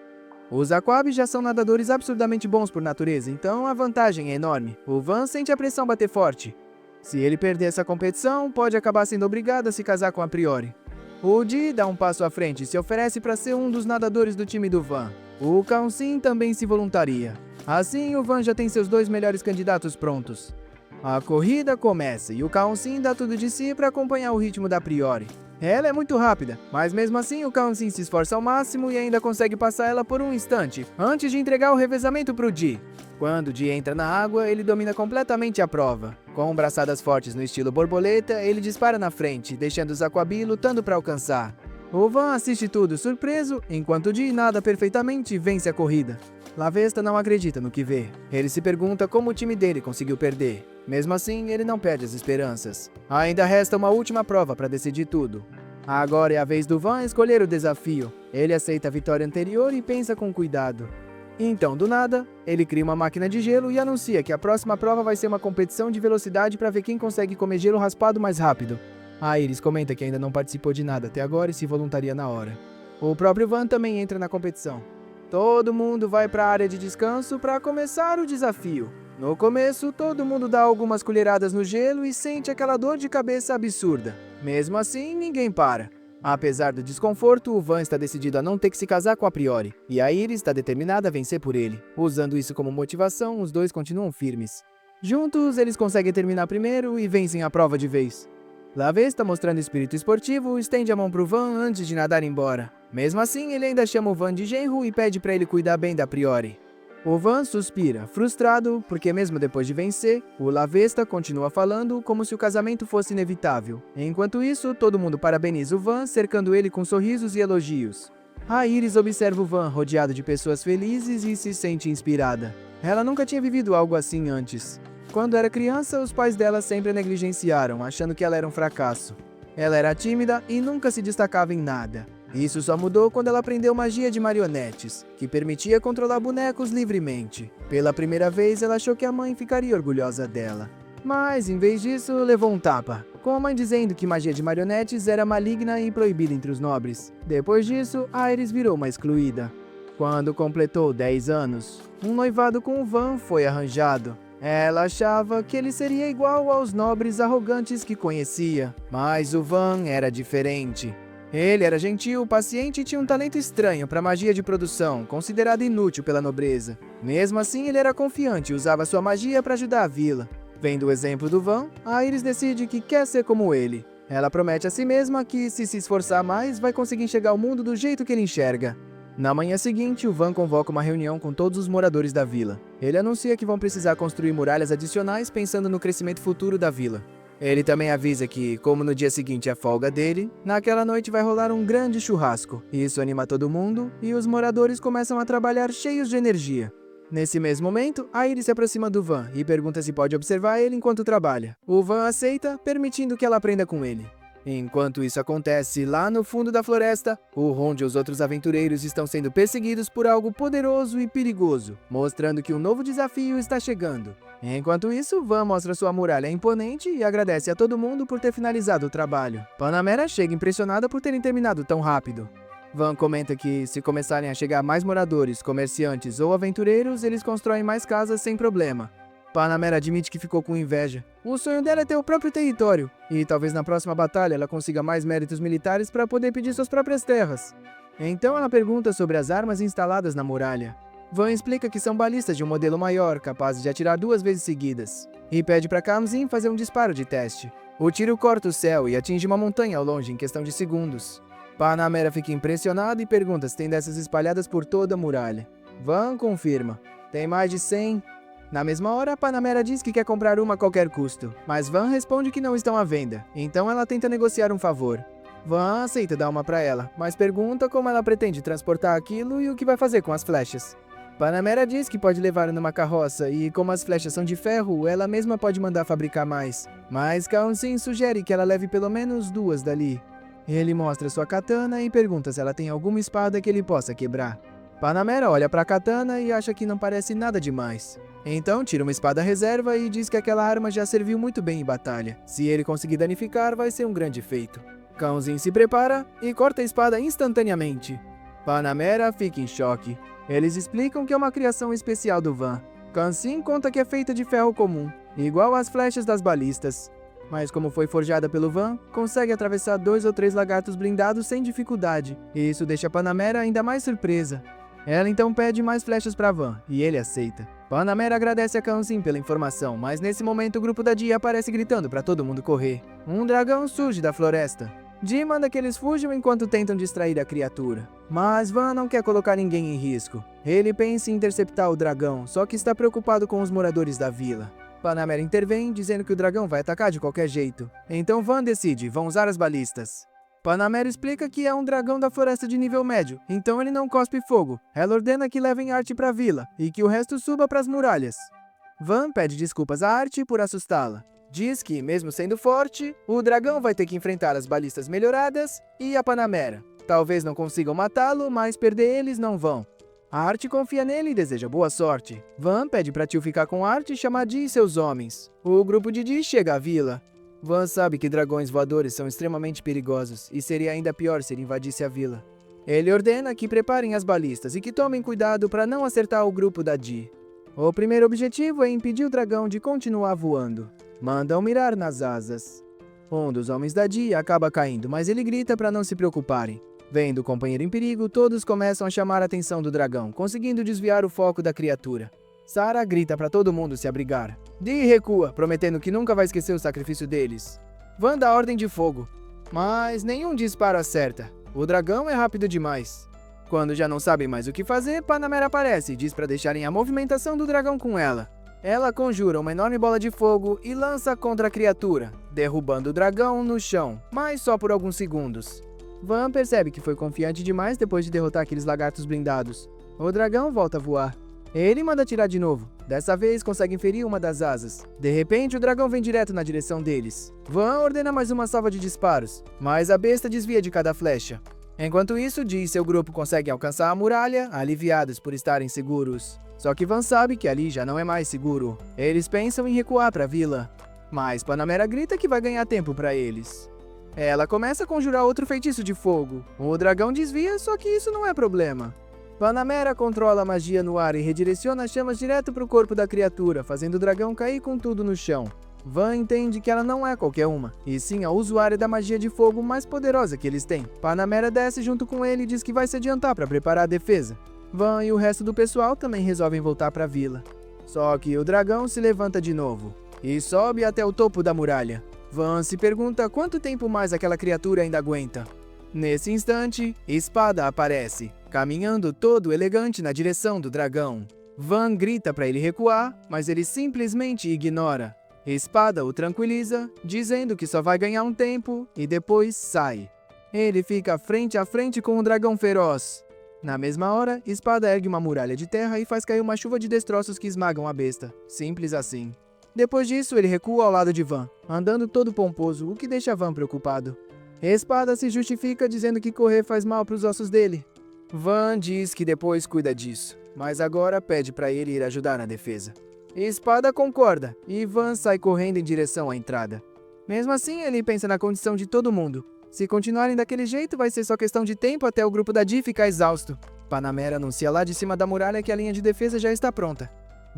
Os Aquabi já são nadadores absurdamente bons por natureza, então a vantagem é enorme. O Van sente a pressão bater forte. Se ele perder essa competição, pode acabar sendo obrigado a se casar com a Priori. O Di dá um passo à frente e se oferece para ser um dos nadadores do time do Van. O Kaunsin também se voluntaria. Assim, o Van já tem seus dois melhores candidatos prontos. A corrida começa e o Kaunsin dá tudo de si para acompanhar o ritmo da Priori. Ela é muito rápida, mas mesmo assim o Kaunsin se esforça ao máximo e ainda consegue passar ela por um instante, antes de entregar o revezamento para o Di. Quando o Di entra na água, ele domina completamente a prova. Com braçadas fortes no estilo borboleta, ele dispara na frente, deixando os Aquabi lutando para alcançar. O Van assiste tudo surpreso, enquanto o Di nada perfeitamente e vence a corrida. Lavesta não acredita no que vê. Ele se pergunta como o time dele conseguiu perder. Mesmo assim, ele não perde as esperanças. Ainda resta uma última prova para decidir tudo. Agora é a vez do Van escolher o desafio. Ele aceita a vitória anterior e pensa com cuidado. Então, do nada, ele cria uma máquina de gelo e anuncia que a próxima prova vai ser uma competição de velocidade para ver quem consegue comer gelo raspado mais rápido. A Iris comenta que ainda não participou de nada até agora e se voluntaria na hora. O próprio Van também entra na competição. Todo mundo vai para a área de descanso para começar o desafio. No começo, todo mundo dá algumas colheradas no gelo e sente aquela dor de cabeça absurda. Mesmo assim, ninguém para. Apesar do desconforto, o Van está decidido a não ter que se casar com a Priori, e a Iris está determinada a vencer por ele. Usando isso como motivação, os dois continuam firmes. Juntos, eles conseguem terminar primeiro e vencem a prova de vez. Lavesta, mostrando espírito esportivo, estende a mão pro Van antes de nadar embora. Mesmo assim, ele ainda chama o Van de genro e pede para ele cuidar bem da Priori. O Van suspira, frustrado, porque mesmo depois de vencer, o Lavesta continua falando como se o casamento fosse inevitável. Enquanto isso, todo mundo parabeniza o Van, cercando ele com sorrisos e elogios. A Iris observa o Van rodeado de pessoas felizes e se sente inspirada. Ela nunca tinha vivido algo assim antes. Quando era criança, os pais dela sempre a negligenciaram, achando que ela era um fracasso. Ela era tímida e nunca se destacava em nada. Isso só mudou quando ela aprendeu magia de marionetes, que permitia controlar bonecos livremente. Pela primeira vez, ela achou que a mãe ficaria orgulhosa dela. Mas, em vez disso, levou um tapa, com a mãe dizendo que magia de marionetes era maligna e proibida entre os nobres. Depois disso, a Iris virou uma excluída. Quando completou 10 anos, um noivado com o Van foi arranjado. Ela achava que ele seria igual aos nobres arrogantes que conhecia, mas o Van era diferente. Ele era gentil, paciente e tinha um talento estranho para magia de produção, considerada inútil pela nobreza. Mesmo assim, ele era confiante e usava sua magia para ajudar a vila. Vendo o exemplo do Van, a Iris decide que quer ser como ele. Ela promete a si mesma que, se esforçar mais, vai conseguir enxergar o mundo do jeito que ele enxerga. Na manhã seguinte, o Van convoca uma reunião com todos os moradores da vila. Ele anuncia que vão precisar construir muralhas adicionais pensando no crescimento futuro da vila. Ele também avisa que, como no dia seguinte é a folga dele, naquela noite vai rolar um grande churrasco. Isso anima todo mundo e os moradores começam a trabalhar cheios de energia. Nesse mesmo momento, a Iris se aproxima do Van e pergunta se pode observar ele enquanto trabalha. O Van aceita, permitindo que ela aprenda com ele. Enquanto isso acontece, lá no fundo da floresta, o Ronde e os outros aventureiros estão sendo perseguidos por algo poderoso e perigoso, mostrando que um novo desafio está chegando. Enquanto isso, Van mostra sua muralha imponente e agradece a todo mundo por ter finalizado o trabalho. Panamera chega impressionada por terem terminado tão rápido. Van comenta que, se começarem a chegar mais moradores, comerciantes ou aventureiros, eles constroem mais casas sem problema. Panamera admite que ficou com inveja. O sonho dela é ter o próprio território, e talvez na próxima batalha ela consiga mais méritos militares para poder pedir suas próprias terras. Então ela pergunta sobre as armas instaladas na muralha. Van explica que são balistas de um modelo maior, capazes de atirar 2 vezes seguidas, e pede para Kamzin fazer um disparo de teste. O tiro corta o céu e atinge uma montanha ao longe em questão de segundos. Panamera fica impressionada e pergunta se tem dessas espalhadas por toda a muralha. Van confirma. Tem mais de 100. Na mesma hora, Panamera diz que quer comprar uma a qualquer custo, mas Van responde que não estão à venda, então ela tenta negociar um favor. Van aceita dar uma para ela, mas pergunta como ela pretende transportar aquilo e o que vai fazer com as flechas. Panamera diz que pode levar numa carroça e, como as flechas são de ferro, ela mesma pode mandar fabricar mais. Mas Kamzin sugere que ela leve pelo menos 2 dali. Ele mostra sua katana e pergunta se ela tem alguma espada que ele possa quebrar. Panamera olha para a katana e acha que não parece nada demais. Então tira uma espada reserva e diz que aquela arma já serviu muito bem em batalha. Se ele conseguir danificar, vai ser um grande feito. Kamzin se prepara e corta a espada instantaneamente. Panamera fica em choque. Eles explicam que é uma criação especial do Van. Kamzin conta que é feita de ferro comum, igual às flechas das balistas. Mas como foi forjada pelo Van, consegue atravessar 2 ou 3 lagartos blindados sem dificuldade. E isso deixa Panamera ainda mais surpresa. Ela então pede mais flechas para Van, e ele aceita. Panamera agradece a Kamzin pela informação, mas nesse momento o grupo da Dia aparece gritando para todo mundo correr. Um dragão surge da floresta. Di manda que eles fujam enquanto tentam distrair a criatura. Mas Van não quer colocar ninguém em risco. Ele pensa em interceptar o dragão, só que está preocupado com os moradores da vila. Panamera intervém, dizendo que o dragão vai atacar de qualquer jeito. Então Van decide, vão usar as balistas. Panamera explica que é um dragão da floresta de nível médio, então ele não cospe fogo. Ela ordena que levem Arte para a vila e que o resto suba para as muralhas. Van pede desculpas a Arte por assustá-la. Diz que, mesmo sendo forte, o dragão vai ter que enfrentar as balistas melhoradas e a Panamera. Talvez não consigam matá-lo, mas perder eles não vão. A Art confia nele e deseja boa sorte. Van pede para Tio ficar com Art e chamar Dee e seus homens. O grupo de Dee chega à vila. Van sabe que dragões voadores são extremamente perigosos e seria ainda pior se ele invadisse a vila. Ele ordena que preparem as balistas e que tomem cuidado para não acertar o grupo da Dee. O primeiro objetivo é impedir o dragão de continuar voando. Mandam mirar nas asas. Um dos homens da Dee acaba caindo, mas ele grita para não se preocuparem. Vendo o companheiro em perigo, todos começam a chamar a atenção do dragão, conseguindo desviar o foco da criatura. Sarah grita para todo mundo se abrigar. Dee recua, prometendo que nunca vai esquecer o sacrifício deles. Van dá ordem de fogo, mas nenhum disparo acerta. O dragão é rápido demais. Quando já não sabem mais o que fazer, Panamera aparece e diz para deixarem a movimentação do dragão com ela. Ela conjura uma enorme bola de fogo e lança contra a criatura, derrubando o dragão no chão, mas só por alguns segundos. Van percebe que foi confiante demais depois de derrotar aqueles lagartos blindados. O dragão volta a voar. Ele manda atirar de novo. Dessa vez consegue ferir uma das asas. De repente, o dragão vem direto na direção deles. Van ordena mais uma salva de disparos, mas a besta desvia de cada flecha. Enquanto isso, Dee e seu grupo conseguem alcançar a muralha, aliviados por estarem seguros. Só que Van sabe que ali já não é mais seguro. Eles pensam em recuar para a vila, mas Panamera grita que vai ganhar tempo para eles. Ela começa a conjurar outro feitiço de fogo. O dragão desvia, só que isso não é problema. Panamera controla a magia no ar e redireciona as chamas direto para o corpo da criatura, fazendo o dragão cair com tudo no chão. Van entende que ela não é qualquer uma, e sim a usuária da magia de fogo mais poderosa que eles têm. Panamera desce junto com ele e diz que vai se adiantar para preparar a defesa. Van e o resto do pessoal também resolvem voltar para a vila. Só que o dragão se levanta de novo e sobe até o topo da muralha. Van se pergunta quanto tempo mais aquela criatura ainda aguenta. Nesse instante, Espada aparece, caminhando todo elegante na direção do dragão. Van grita para ele recuar, mas ele simplesmente ignora. Espada o tranquiliza, dizendo que só vai ganhar um tempo e depois sai. Ele fica frente a frente com o dragão feroz. Na mesma hora, Espada ergue uma muralha de terra e faz cair uma chuva de destroços que esmagam a besta. Simples assim. Depois disso, ele recua ao lado de Van, andando todo pomposo, o que deixa Van preocupado. Espada se justifica dizendo que correr faz mal para os ossos dele. Van diz que depois cuida disso, mas agora pede para ele ir ajudar na defesa. Espada concorda, e Van sai correndo em direção à entrada. Mesmo assim, ele pensa na condição de todo mundo. Se continuarem daquele jeito, vai ser só questão de tempo até o grupo da Dee ficar exausto. Panamera anuncia lá de cima da muralha que a linha de defesa já está pronta.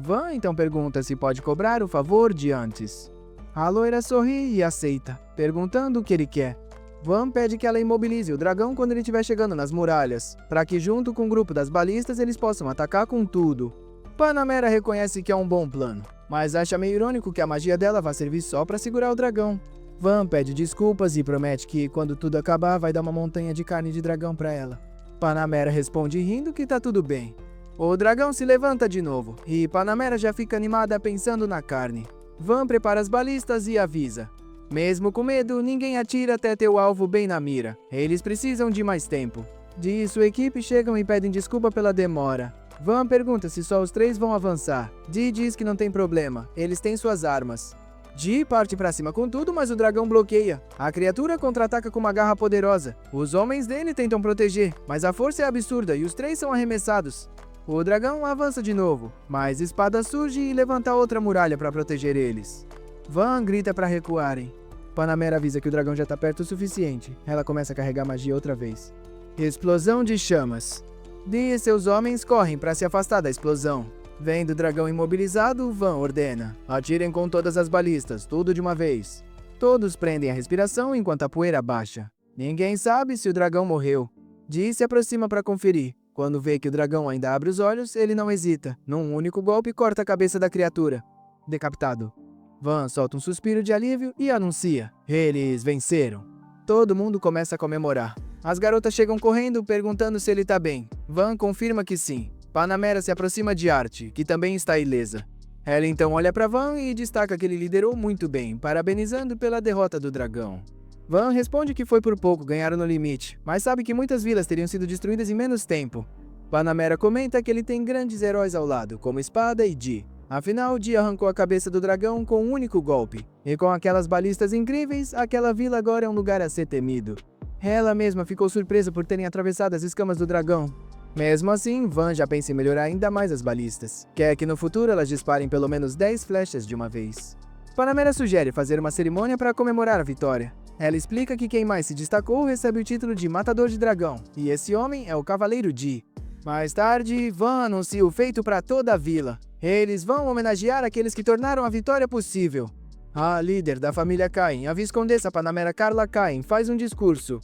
Van então pergunta se pode cobrar o favor de antes. A loira sorri e aceita, perguntando o que ele quer. Van pede que ela imobilize o dragão quando ele estiver chegando nas muralhas, para que junto com o grupo das balistas eles possam atacar com tudo. Panamera reconhece que é um bom plano, mas acha meio irônico que a magia dela vá servir só para segurar o dragão. Van pede desculpas e promete que, quando tudo acabar, vai dar uma montanha de carne de dragão para ela. Panamera responde rindo que tá tudo bem. O dragão se levanta de novo, e Panamera já fica animada pensando na carne. Van prepara as balistas e avisa. Mesmo com medo, ninguém atira até ter o alvo bem na mira. Eles precisam de mais tempo. Dee e sua equipe chegam e pedem desculpa pela demora. Van pergunta se só os 3 vão avançar. Dee diz que não tem problema, eles têm suas armas. Dee parte pra cima com tudo, mas o dragão bloqueia. A criatura contra-ataca com uma garra poderosa. Os homens dele tentam proteger, mas a força é absurda e os 3 são arremessados. O dragão avança de novo, mas Espada surge e levanta outra muralha para proteger eles. Van grita para recuarem. Panamera avisa que o dragão já tá perto o suficiente. Ela começa a carregar magia outra vez. Explosão de chamas. Dee e seus homens correm para se afastar da explosão. Vendo o dragão imobilizado, Van ordena: atirem com todas as balistas, tudo de uma vez. Todos prendem a respiração enquanto a poeira baixa. Ninguém sabe se o dragão morreu. Dee se aproxima para conferir. Quando vê que o dragão ainda abre os olhos, ele não hesita. Num único golpe, corta a cabeça da criatura. Decapitado. Van solta um suspiro de alívio e anuncia: eles venceram. Todo mundo começa a comemorar. As garotas chegam correndo, perguntando se ele tá bem. Van confirma que sim. Panamera se aproxima de Art, que também está ilesa. Ela então olha para Van e destaca que ele liderou muito bem, parabenizando pela derrota do dragão. Van responde que foi por pouco, ganharam no limite, mas sabe que muitas vilas teriam sido destruídas em menos tempo. Panamera comenta que ele tem grandes heróis ao lado, como Espada e Dee. Afinal, Dee arrancou a cabeça do dragão com um único golpe. E com aquelas balistas incríveis, aquela vila agora é um lugar a ser temido. Ela mesma ficou surpresa por terem atravessado as escamas do dragão. Mesmo assim, Van já pensa em melhorar ainda mais as balistas. Quer que no futuro elas disparem pelo menos 10 flechas de uma vez. Panamera sugere fazer uma cerimônia para comemorar a vitória. Ela explica que quem mais se destacou recebe o título de Matador de Dragão, e esse homem é o Cavaleiro Di. Mais tarde, Van anuncia o feito para toda a vila. Eles vão homenagear aqueles que tornaram a vitória possível. A líder da família Cain, a Viscondessa Panamera Carla Cain, faz um discurso.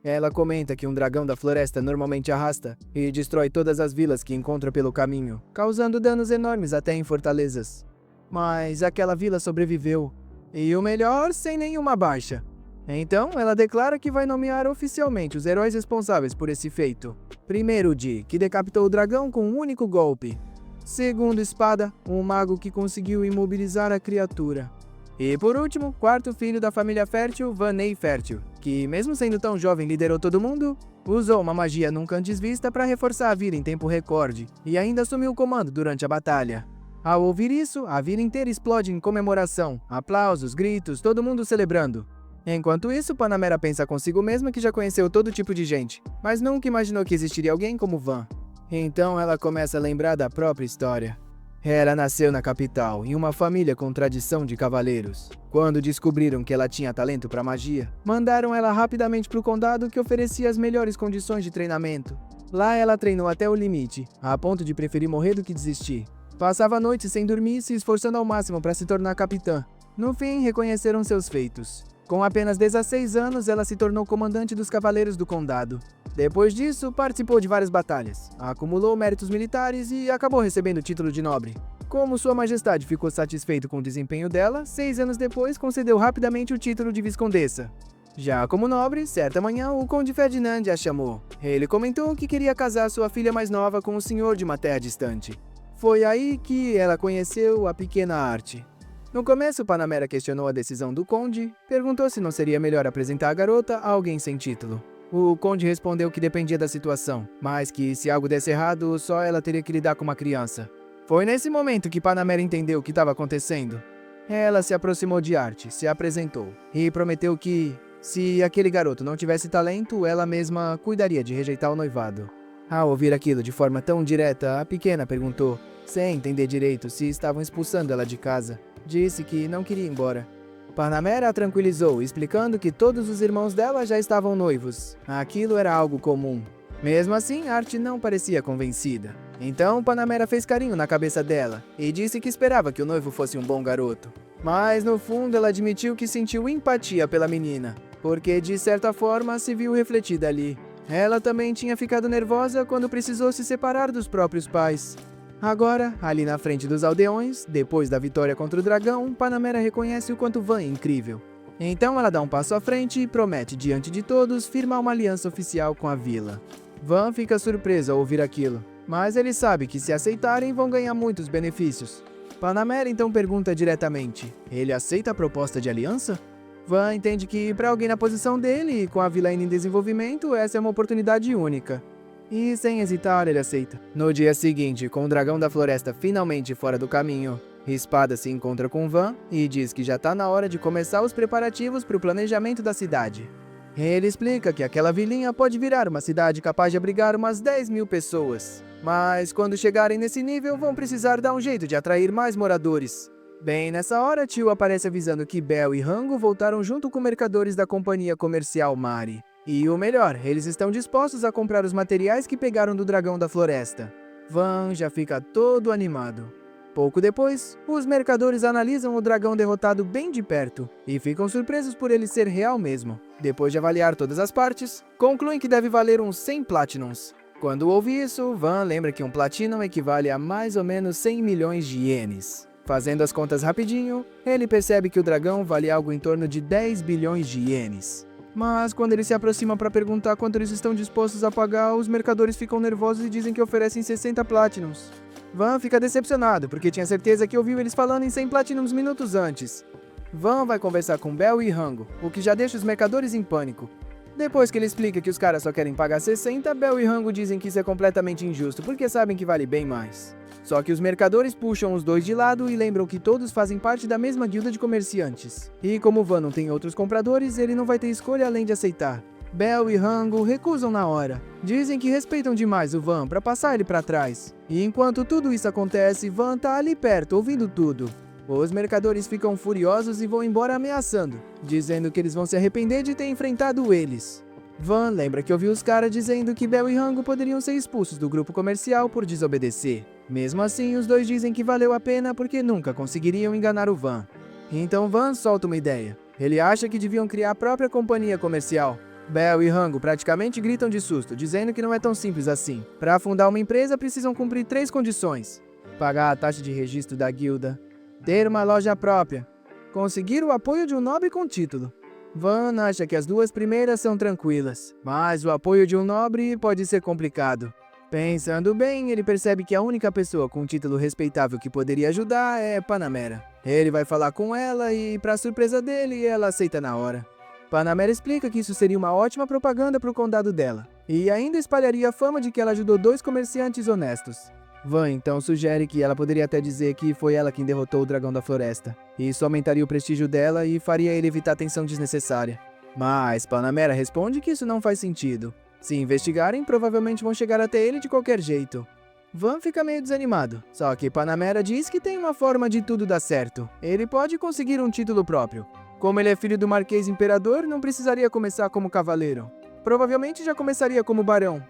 Ela comenta que um dragão da floresta normalmente arrasta e destrói todas as vilas que encontra pelo caminho, causando danos enormes até em fortalezas. Mas aquela vila sobreviveu, e o melhor, sem nenhuma baixa. Então, ela declara que vai nomear oficialmente os heróis responsáveis por esse feito. Primeiro, Di, que decapitou o dragão com um único golpe. Segundo, Espada, um mago que conseguiu imobilizar a criatura. E por último, quarto filho da família Fértil, Vanei Fértil, que mesmo sendo tão jovem liderou todo mundo, usou uma magia nunca antes vista para reforçar a vila em tempo recorde, e ainda assumiu o comando durante a batalha. Ao ouvir isso, a vila inteira explode em comemoração, aplausos, gritos, todo mundo celebrando. Enquanto isso, Panamera pensa consigo mesma que já conheceu todo tipo de gente, mas nunca imaginou que existiria alguém como Van. Então ela começa a lembrar da própria história. Ela nasceu na capital, em uma família com tradição de cavaleiros. Quando descobriram que ela tinha talento para magia, mandaram ela rapidamente para o condado que oferecia as melhores condições de treinamento. Lá ela treinou até o limite, a ponto de preferir morrer do que desistir. Passava a noite sem dormir, se esforçando ao máximo para se tornar capitã. No fim, reconheceram seus feitos. Com apenas 16 anos, ela se tornou comandante dos Cavaleiros do Condado. Depois disso, participou de várias batalhas, acumulou méritos militares e acabou recebendo o título de nobre. Como Sua Majestade ficou satisfeito com o desempenho dela, 6 anos depois concedeu rapidamente o título de Viscondessa. Já como nobre, certa manhã o Conde Ferdinand a chamou. Ele comentou que queria casar sua filha mais nova com o senhor de uma terra distante. Foi aí que ela conheceu a pequena Arte. No começo, Panamera questionou a decisão do conde, perguntou se não seria melhor apresentar a garota a alguém sem título. O conde respondeu que dependia da situação, mas que se algo desse errado, só ela teria que lidar com uma criança. Foi nesse momento que Panamera entendeu o que estava acontecendo. Ela se aproximou de Arte, se apresentou e prometeu que, se aquele garoto não tivesse talento, ela mesma cuidaria de rejeitar o noivado. Ao ouvir aquilo de forma tão direta, a pequena perguntou, sem entender direito, se estavam expulsando ela de casa. Disse que não queria ir embora. Panamera a tranquilizou, explicando que todos os irmãos dela já estavam noivos. Aquilo era algo comum. Mesmo assim, Arte não parecia convencida. Então, Panamera fez carinho na cabeça dela e disse que esperava que o noivo fosse um bom garoto. Mas, no fundo, ela admitiu que sentiu empatia pela menina, porque, de certa forma, se viu refletida ali. Ela também tinha ficado nervosa quando precisou se separar dos próprios pais. Agora, ali na frente dos aldeões, depois da vitória contra o dragão, Panamera reconhece o quanto Van é incrível. Então ela dá um passo à frente e promete, diante de todos, firmar uma aliança oficial com a vila. Van fica surpreso ao ouvir aquilo, mas ele sabe que se aceitarem vão ganhar muitos benefícios. Panamera então pergunta diretamente, ele aceita a proposta de aliança? Van entende que para alguém na posição dele e com a vila ainda em desenvolvimento, essa é uma oportunidade única. E sem hesitar, ele aceita. No dia seguinte, com o dragão da floresta finalmente fora do caminho, Espada se encontra com Van e diz que já tá na hora de começar os preparativos para o planejamento da cidade. Ele explica que aquela vilinha pode virar uma cidade capaz de abrigar umas 10.000 pessoas. Mas quando chegarem nesse nível, vão precisar dar um jeito de atrair mais moradores. Bem nessa hora, Tio aparece avisando que Bel e Rango voltaram junto com mercadores da companhia comercial Mari. E o melhor, eles estão dispostos a comprar os materiais que pegaram do dragão da floresta. Van já fica todo animado. Pouco depois, os mercadores analisam o dragão derrotado bem de perto e ficam surpresos por ele ser real mesmo. Depois de avaliar todas as partes, concluem que deve valer uns 100 Platinums. Quando ouve isso, Van lembra que um Platinum equivale a mais ou menos 100 milhões de ienes. Fazendo as contas rapidinho, ele percebe que o dragão vale algo em torno de 10 bilhões de ienes. Mas quando ele se aproxima para perguntar quanto eles estão dispostos a pagar, os mercadores ficam nervosos e dizem que oferecem 60 Platinums. Van fica decepcionado, porque tinha certeza que ouviu eles falando em 100 Platinums minutos antes. Van vai conversar com Bel e Rango, o que já deixa os mercadores em pânico. Depois que ele explica que os caras só querem pagar 60, Bel e Rango dizem que isso é completamente injusto, porque sabem que vale bem mais. Só que os mercadores puxam os dois de lado e lembram que todos fazem parte da mesma guilda de comerciantes. E como Van não tem outros compradores, ele não vai ter escolha além de aceitar. Bel e Rango recusam na hora. Dizem que respeitam demais o Van para passar ele para trás. E enquanto tudo isso acontece, Van tá ali perto, ouvindo tudo. Os mercadores ficam furiosos e vão embora ameaçando, dizendo que eles vão se arrepender de ter enfrentado eles. Van lembra que ouviu os caras dizendo que Bel e Rango poderiam ser expulsos do grupo comercial por desobedecer. Mesmo assim, os dois dizem que valeu a pena porque nunca conseguiriam enganar o Van. Então Van solta uma ideia. Ele acha que deviam criar a própria companhia comercial. Bel e Rango praticamente gritam de susto, dizendo que não é tão simples assim. Para fundar uma empresa, precisam cumprir 3 condições: pagar a taxa de registro da guilda, ter uma loja própria, conseguir o apoio de um nobre com título. Van acha que as 2 primeiras são tranquilas, mas o apoio de um nobre pode ser complicado. Pensando bem, ele percebe que a única pessoa com um título respeitável que poderia ajudar é Panamera. Ele vai falar com ela e, para surpresa dele, ela aceita na hora. Panamera explica que isso seria uma ótima propaganda para o condado dela, e ainda espalharia a fama de que ela ajudou 2 comerciantes honestos. Van então sugere que ela poderia até dizer que foi ela quem derrotou o dragão da floresta. Isso aumentaria o prestígio dela e faria ele evitar tensão desnecessária. Mas Panamera responde que isso não faz sentido. Se investigarem, provavelmente vão chegar até ele de qualquer jeito. Van fica meio desanimado, só que Panamera diz que tem uma forma de tudo dar certo. Ele pode conseguir um título próprio. Como ele é filho do Marquês Imperador, não precisaria começar como cavaleiro. Provavelmente já começaria como barão.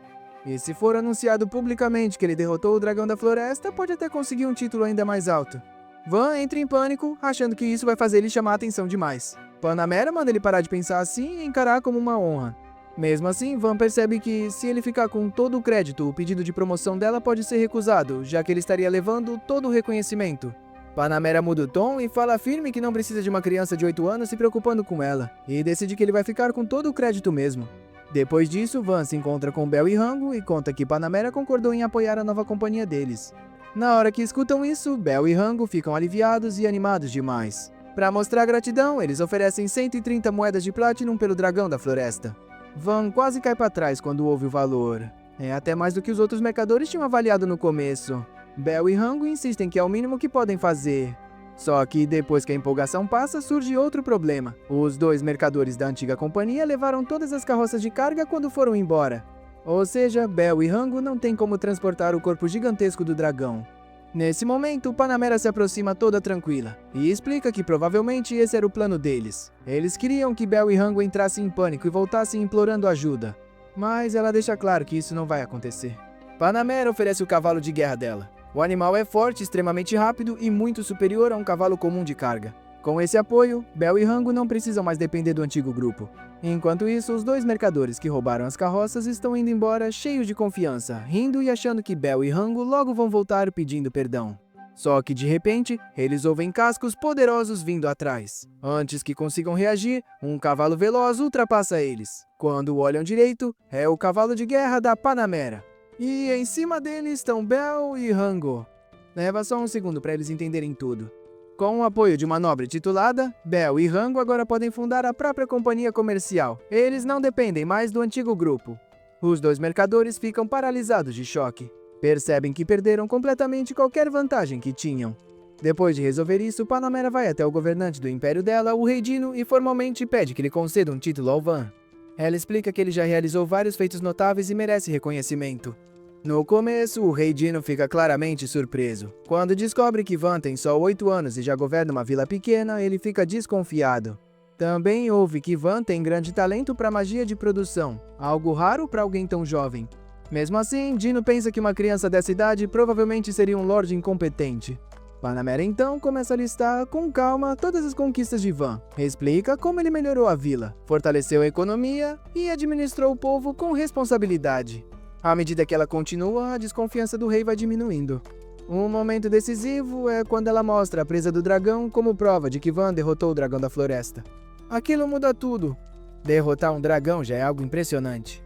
E se for anunciado publicamente que ele derrotou o dragão da floresta, pode até conseguir um título ainda mais alto. Van entra em pânico, achando que isso vai fazer ele chamar a atenção demais. Panamera manda ele parar de pensar assim e encarar como uma honra. Mesmo assim, Van percebe que, se ele ficar com todo o crédito, o pedido de promoção dela pode ser recusado, já que ele estaria levando todo o reconhecimento. Panamera muda o tom e fala firme que não precisa de uma criança de 8 anos se preocupando com ela, e decide que ele vai ficar com todo o crédito mesmo. Depois disso, Van se encontra com Bel e Rango e conta que Panamera concordou em apoiar a nova companhia deles. Na hora que escutam isso, Bel e Rango ficam aliviados e animados demais. Para mostrar gratidão, eles oferecem 130 moedas de Platinum pelo dragão da floresta. Van quase cai para trás quando ouve o valor. É até mais do que os outros mercadores tinham avaliado no começo. Bel e Rango insistem que é o mínimo que podem fazer. Só que depois que a empolgação passa, surge outro problema. Os 2 mercadores da antiga companhia levaram todas as carroças de carga quando foram embora. Ou seja, Bel e Rango não têm como transportar o corpo gigantesco do dragão. Nesse momento, Panamera se aproxima toda tranquila e explica que provavelmente esse era o plano deles. Eles queriam que Bel e Rango entrassem em pânico e voltassem implorando ajuda. Mas ela deixa claro que isso não vai acontecer. Panamera oferece o cavalo de guerra dela. O animal é forte, extremamente rápido e muito superior a um cavalo comum de carga. Com esse apoio, Bel e Rango não precisam mais depender do antigo grupo. Enquanto isso, os 2 mercadores que roubaram as carroças estão indo embora cheios de confiança, rindo e achando que Bel e Rango logo vão voltar pedindo perdão. Só que de repente, eles ouvem cascos poderosos vindo atrás. Antes que consigam reagir, um cavalo veloz ultrapassa eles. Quando olham direito, é o cavalo de guerra da Panamera. E em cima dele estão Bel e Rango. Leva só um segundo para eles entenderem tudo. Com o apoio de uma nobre titulada, Bel e Rango agora podem fundar a própria companhia comercial. Eles não dependem mais do antigo grupo. Os 2 mercadores ficam paralisados de choque. Percebem que perderam completamente qualquer vantagem que tinham. Depois de resolver isso, Panamera vai até o governante do império dela, o Rei Dino, e formalmente pede que lhe conceda um título ao Van. Ela explica que ele já realizou vários feitos notáveis e merece reconhecimento. No começo, o Rei Dino fica claramente surpreso. Quando descobre que Van tem só 8 anos e já governa uma vila pequena, ele fica desconfiado. Também ouve que Van tem grande talento para magia de produção, algo raro para alguém tão jovem. Mesmo assim, Dino pensa que uma criança dessa idade provavelmente seria um lorde incompetente. Panamera então começa a listar com calma todas as conquistas de Van. Explica como ele melhorou a vila, fortaleceu a economia e administrou o povo com responsabilidade. À medida que ela continua, a desconfiança do rei vai diminuindo. Um momento decisivo é quando ela mostra a presa do dragão como prova de que Van derrotou o dragão da floresta. Aquilo muda tudo. Derrotar um dragão já é algo impressionante.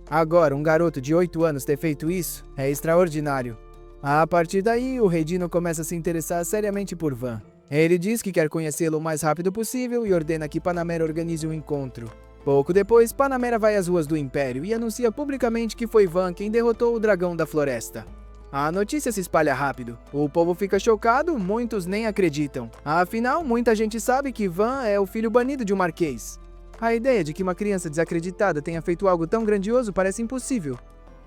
Agora, um garoto de 8 anos ter feito isso é extraordinário. A partir daí, o Rei Dino começa a se interessar seriamente por Van. Ele diz que quer conhecê-lo o mais rápido possível e ordena que Panamera organize um encontro. Pouco depois, Panamera vai às ruas do Império e anuncia publicamente que foi Van quem derrotou o dragão da floresta. A notícia se espalha rápido. O povo fica chocado, muitos nem acreditam. Afinal, muita gente sabe que Van é o filho banido de um marquês. A ideia de que uma criança desacreditada tenha feito algo tão grandioso parece impossível.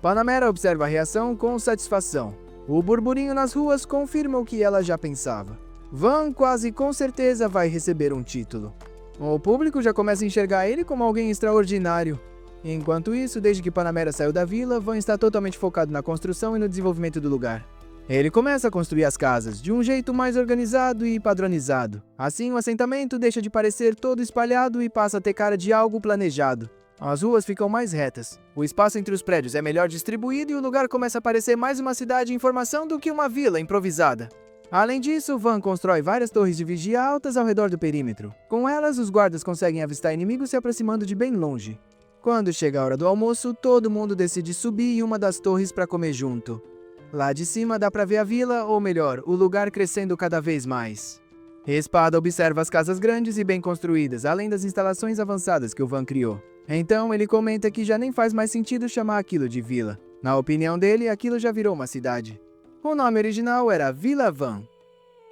Panamera observa a reação com satisfação. O burburinho nas ruas confirma o que ela já pensava. Van quase com certeza vai receber um título. O público já começa a enxergar ele como alguém extraordinário. Enquanto isso, desde que Panamera saiu da vila, Van está totalmente focado na construção e no desenvolvimento do lugar. Ele começa a construir as casas de um jeito mais organizado e padronizado. Assim, o assentamento deixa de parecer todo espalhado e passa a ter cara de algo planejado. As ruas ficam mais retas, o espaço entre os prédios é melhor distribuído e o lugar começa a parecer mais uma cidade em formação do que uma vila improvisada. Além disso, Van constrói várias torres de vigia altas ao redor do perímetro. Com elas, os guardas conseguem avistar inimigos se aproximando de bem longe. Quando chega a hora do almoço, todo mundo decide subir em uma das torres para comer junto. Lá de cima dá pra ver a vila, ou melhor, o lugar crescendo cada vez mais. Espada observa as casas grandes e bem construídas, além das instalações avançadas que o Van criou. Então ele comenta que já nem faz mais sentido chamar aquilo de vila. Na opinião dele, aquilo já virou uma cidade. O nome original era Vila Van.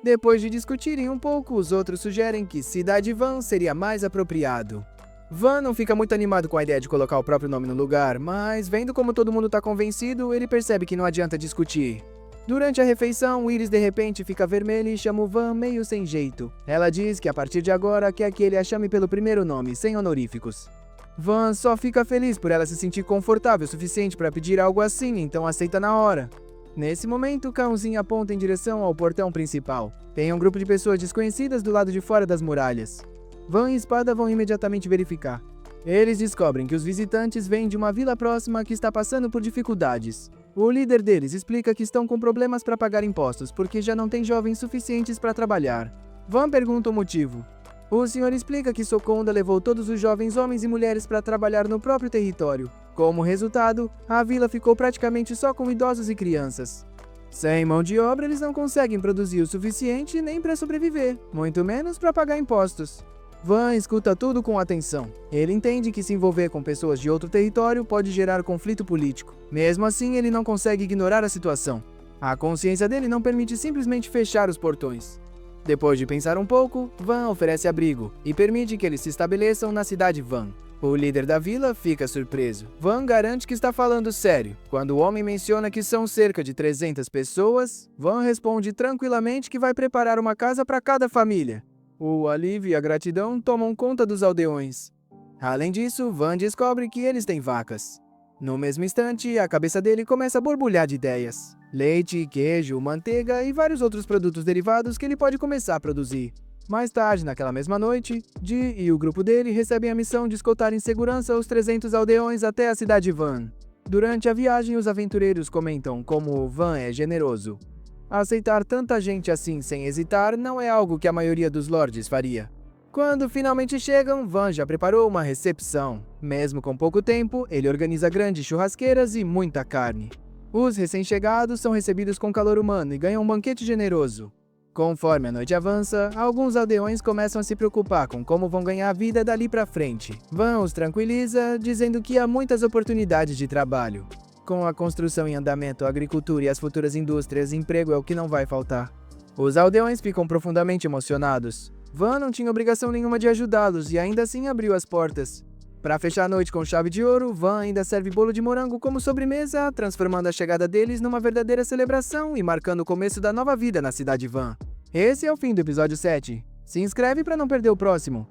Depois de discutirem um pouco, os outros sugerem que Cidade Van seria mais apropriado. Van não fica muito animado com a ideia de colocar o próprio nome no lugar, mas vendo como todo mundo está convencido, ele percebe que não adianta discutir. Durante a refeição, Iris de repente fica vermelha e chama o Van meio sem jeito. Ela diz que a partir de agora quer que ele a chame pelo primeiro nome, sem honoríficos. Van só fica feliz por ela se sentir confortável o suficiente para pedir algo assim, então aceita na hora. Nesse momento, o cãozinho aponta em direção ao portão principal. Tem um grupo de pessoas desconhecidas do lado de fora das muralhas. Van e Espada vão imediatamente verificar. Eles descobrem que os visitantes vêm de uma vila próxima que está passando por dificuldades. O líder deles explica que estão com problemas para pagar impostos porque já não tem jovens suficientes para trabalhar. Van pergunta o motivo. O senhor explica que Soconda levou todos os jovens homens e mulheres para trabalhar no próprio território. Como resultado, a vila ficou praticamente só com idosos e crianças. Sem mão de obra, eles não conseguem produzir o suficiente nem para sobreviver, muito menos para pagar impostos. Van escuta tudo com atenção. Ele entende que se envolver com pessoas de outro território pode gerar conflito político. Mesmo assim, ele não consegue ignorar a situação. A consciência dele não permite simplesmente fechar os portões. Depois de pensar um pouco, Van oferece abrigo e permite que eles se estabeleçam na cidade Van. O líder da vila fica surpreso. Van garante que está falando sério. Quando o homem menciona que são cerca de 300 pessoas, Van responde tranquilamente que vai preparar uma casa para cada família. O alívio e a gratidão tomam conta dos aldeões. Além disso, Van descobre que eles têm vacas. No mesmo instante, a cabeça dele começa a borbulhar de ideias. Leite, queijo, manteiga e vários outros produtos derivados que ele pode começar a produzir. Mais tarde, naquela mesma noite, Dee e o grupo dele recebem a missão de escoltar em segurança os 300 aldeões até a cidade Van. Durante a viagem, os aventureiros comentam como Van é generoso. Aceitar tanta gente assim sem hesitar não é algo que a maioria dos lords faria. Quando finalmente chegam, Van já preparou uma recepção. Mesmo com pouco tempo, ele organiza grandes churrasqueiras e muita carne. Os recém-chegados são recebidos com calor humano e ganham um banquete generoso. Conforme a noite avança, alguns aldeões começam a se preocupar com como vão ganhar a vida dali pra frente. Van os tranquiliza, dizendo que há muitas oportunidades de trabalho. Com a construção em andamento, a agricultura e as futuras indústrias, emprego é o que não vai faltar. Os aldeões ficam profundamente emocionados. Van não tinha obrigação nenhuma de ajudá-los e ainda assim abriu as portas. Para fechar a noite com chave de ouro, Van ainda serve bolo de morango como sobremesa, transformando a chegada deles numa verdadeira celebração e marcando o começo da nova vida na cidade Van. Esse é o fim do episódio 7. Se inscreve para não perder o próximo.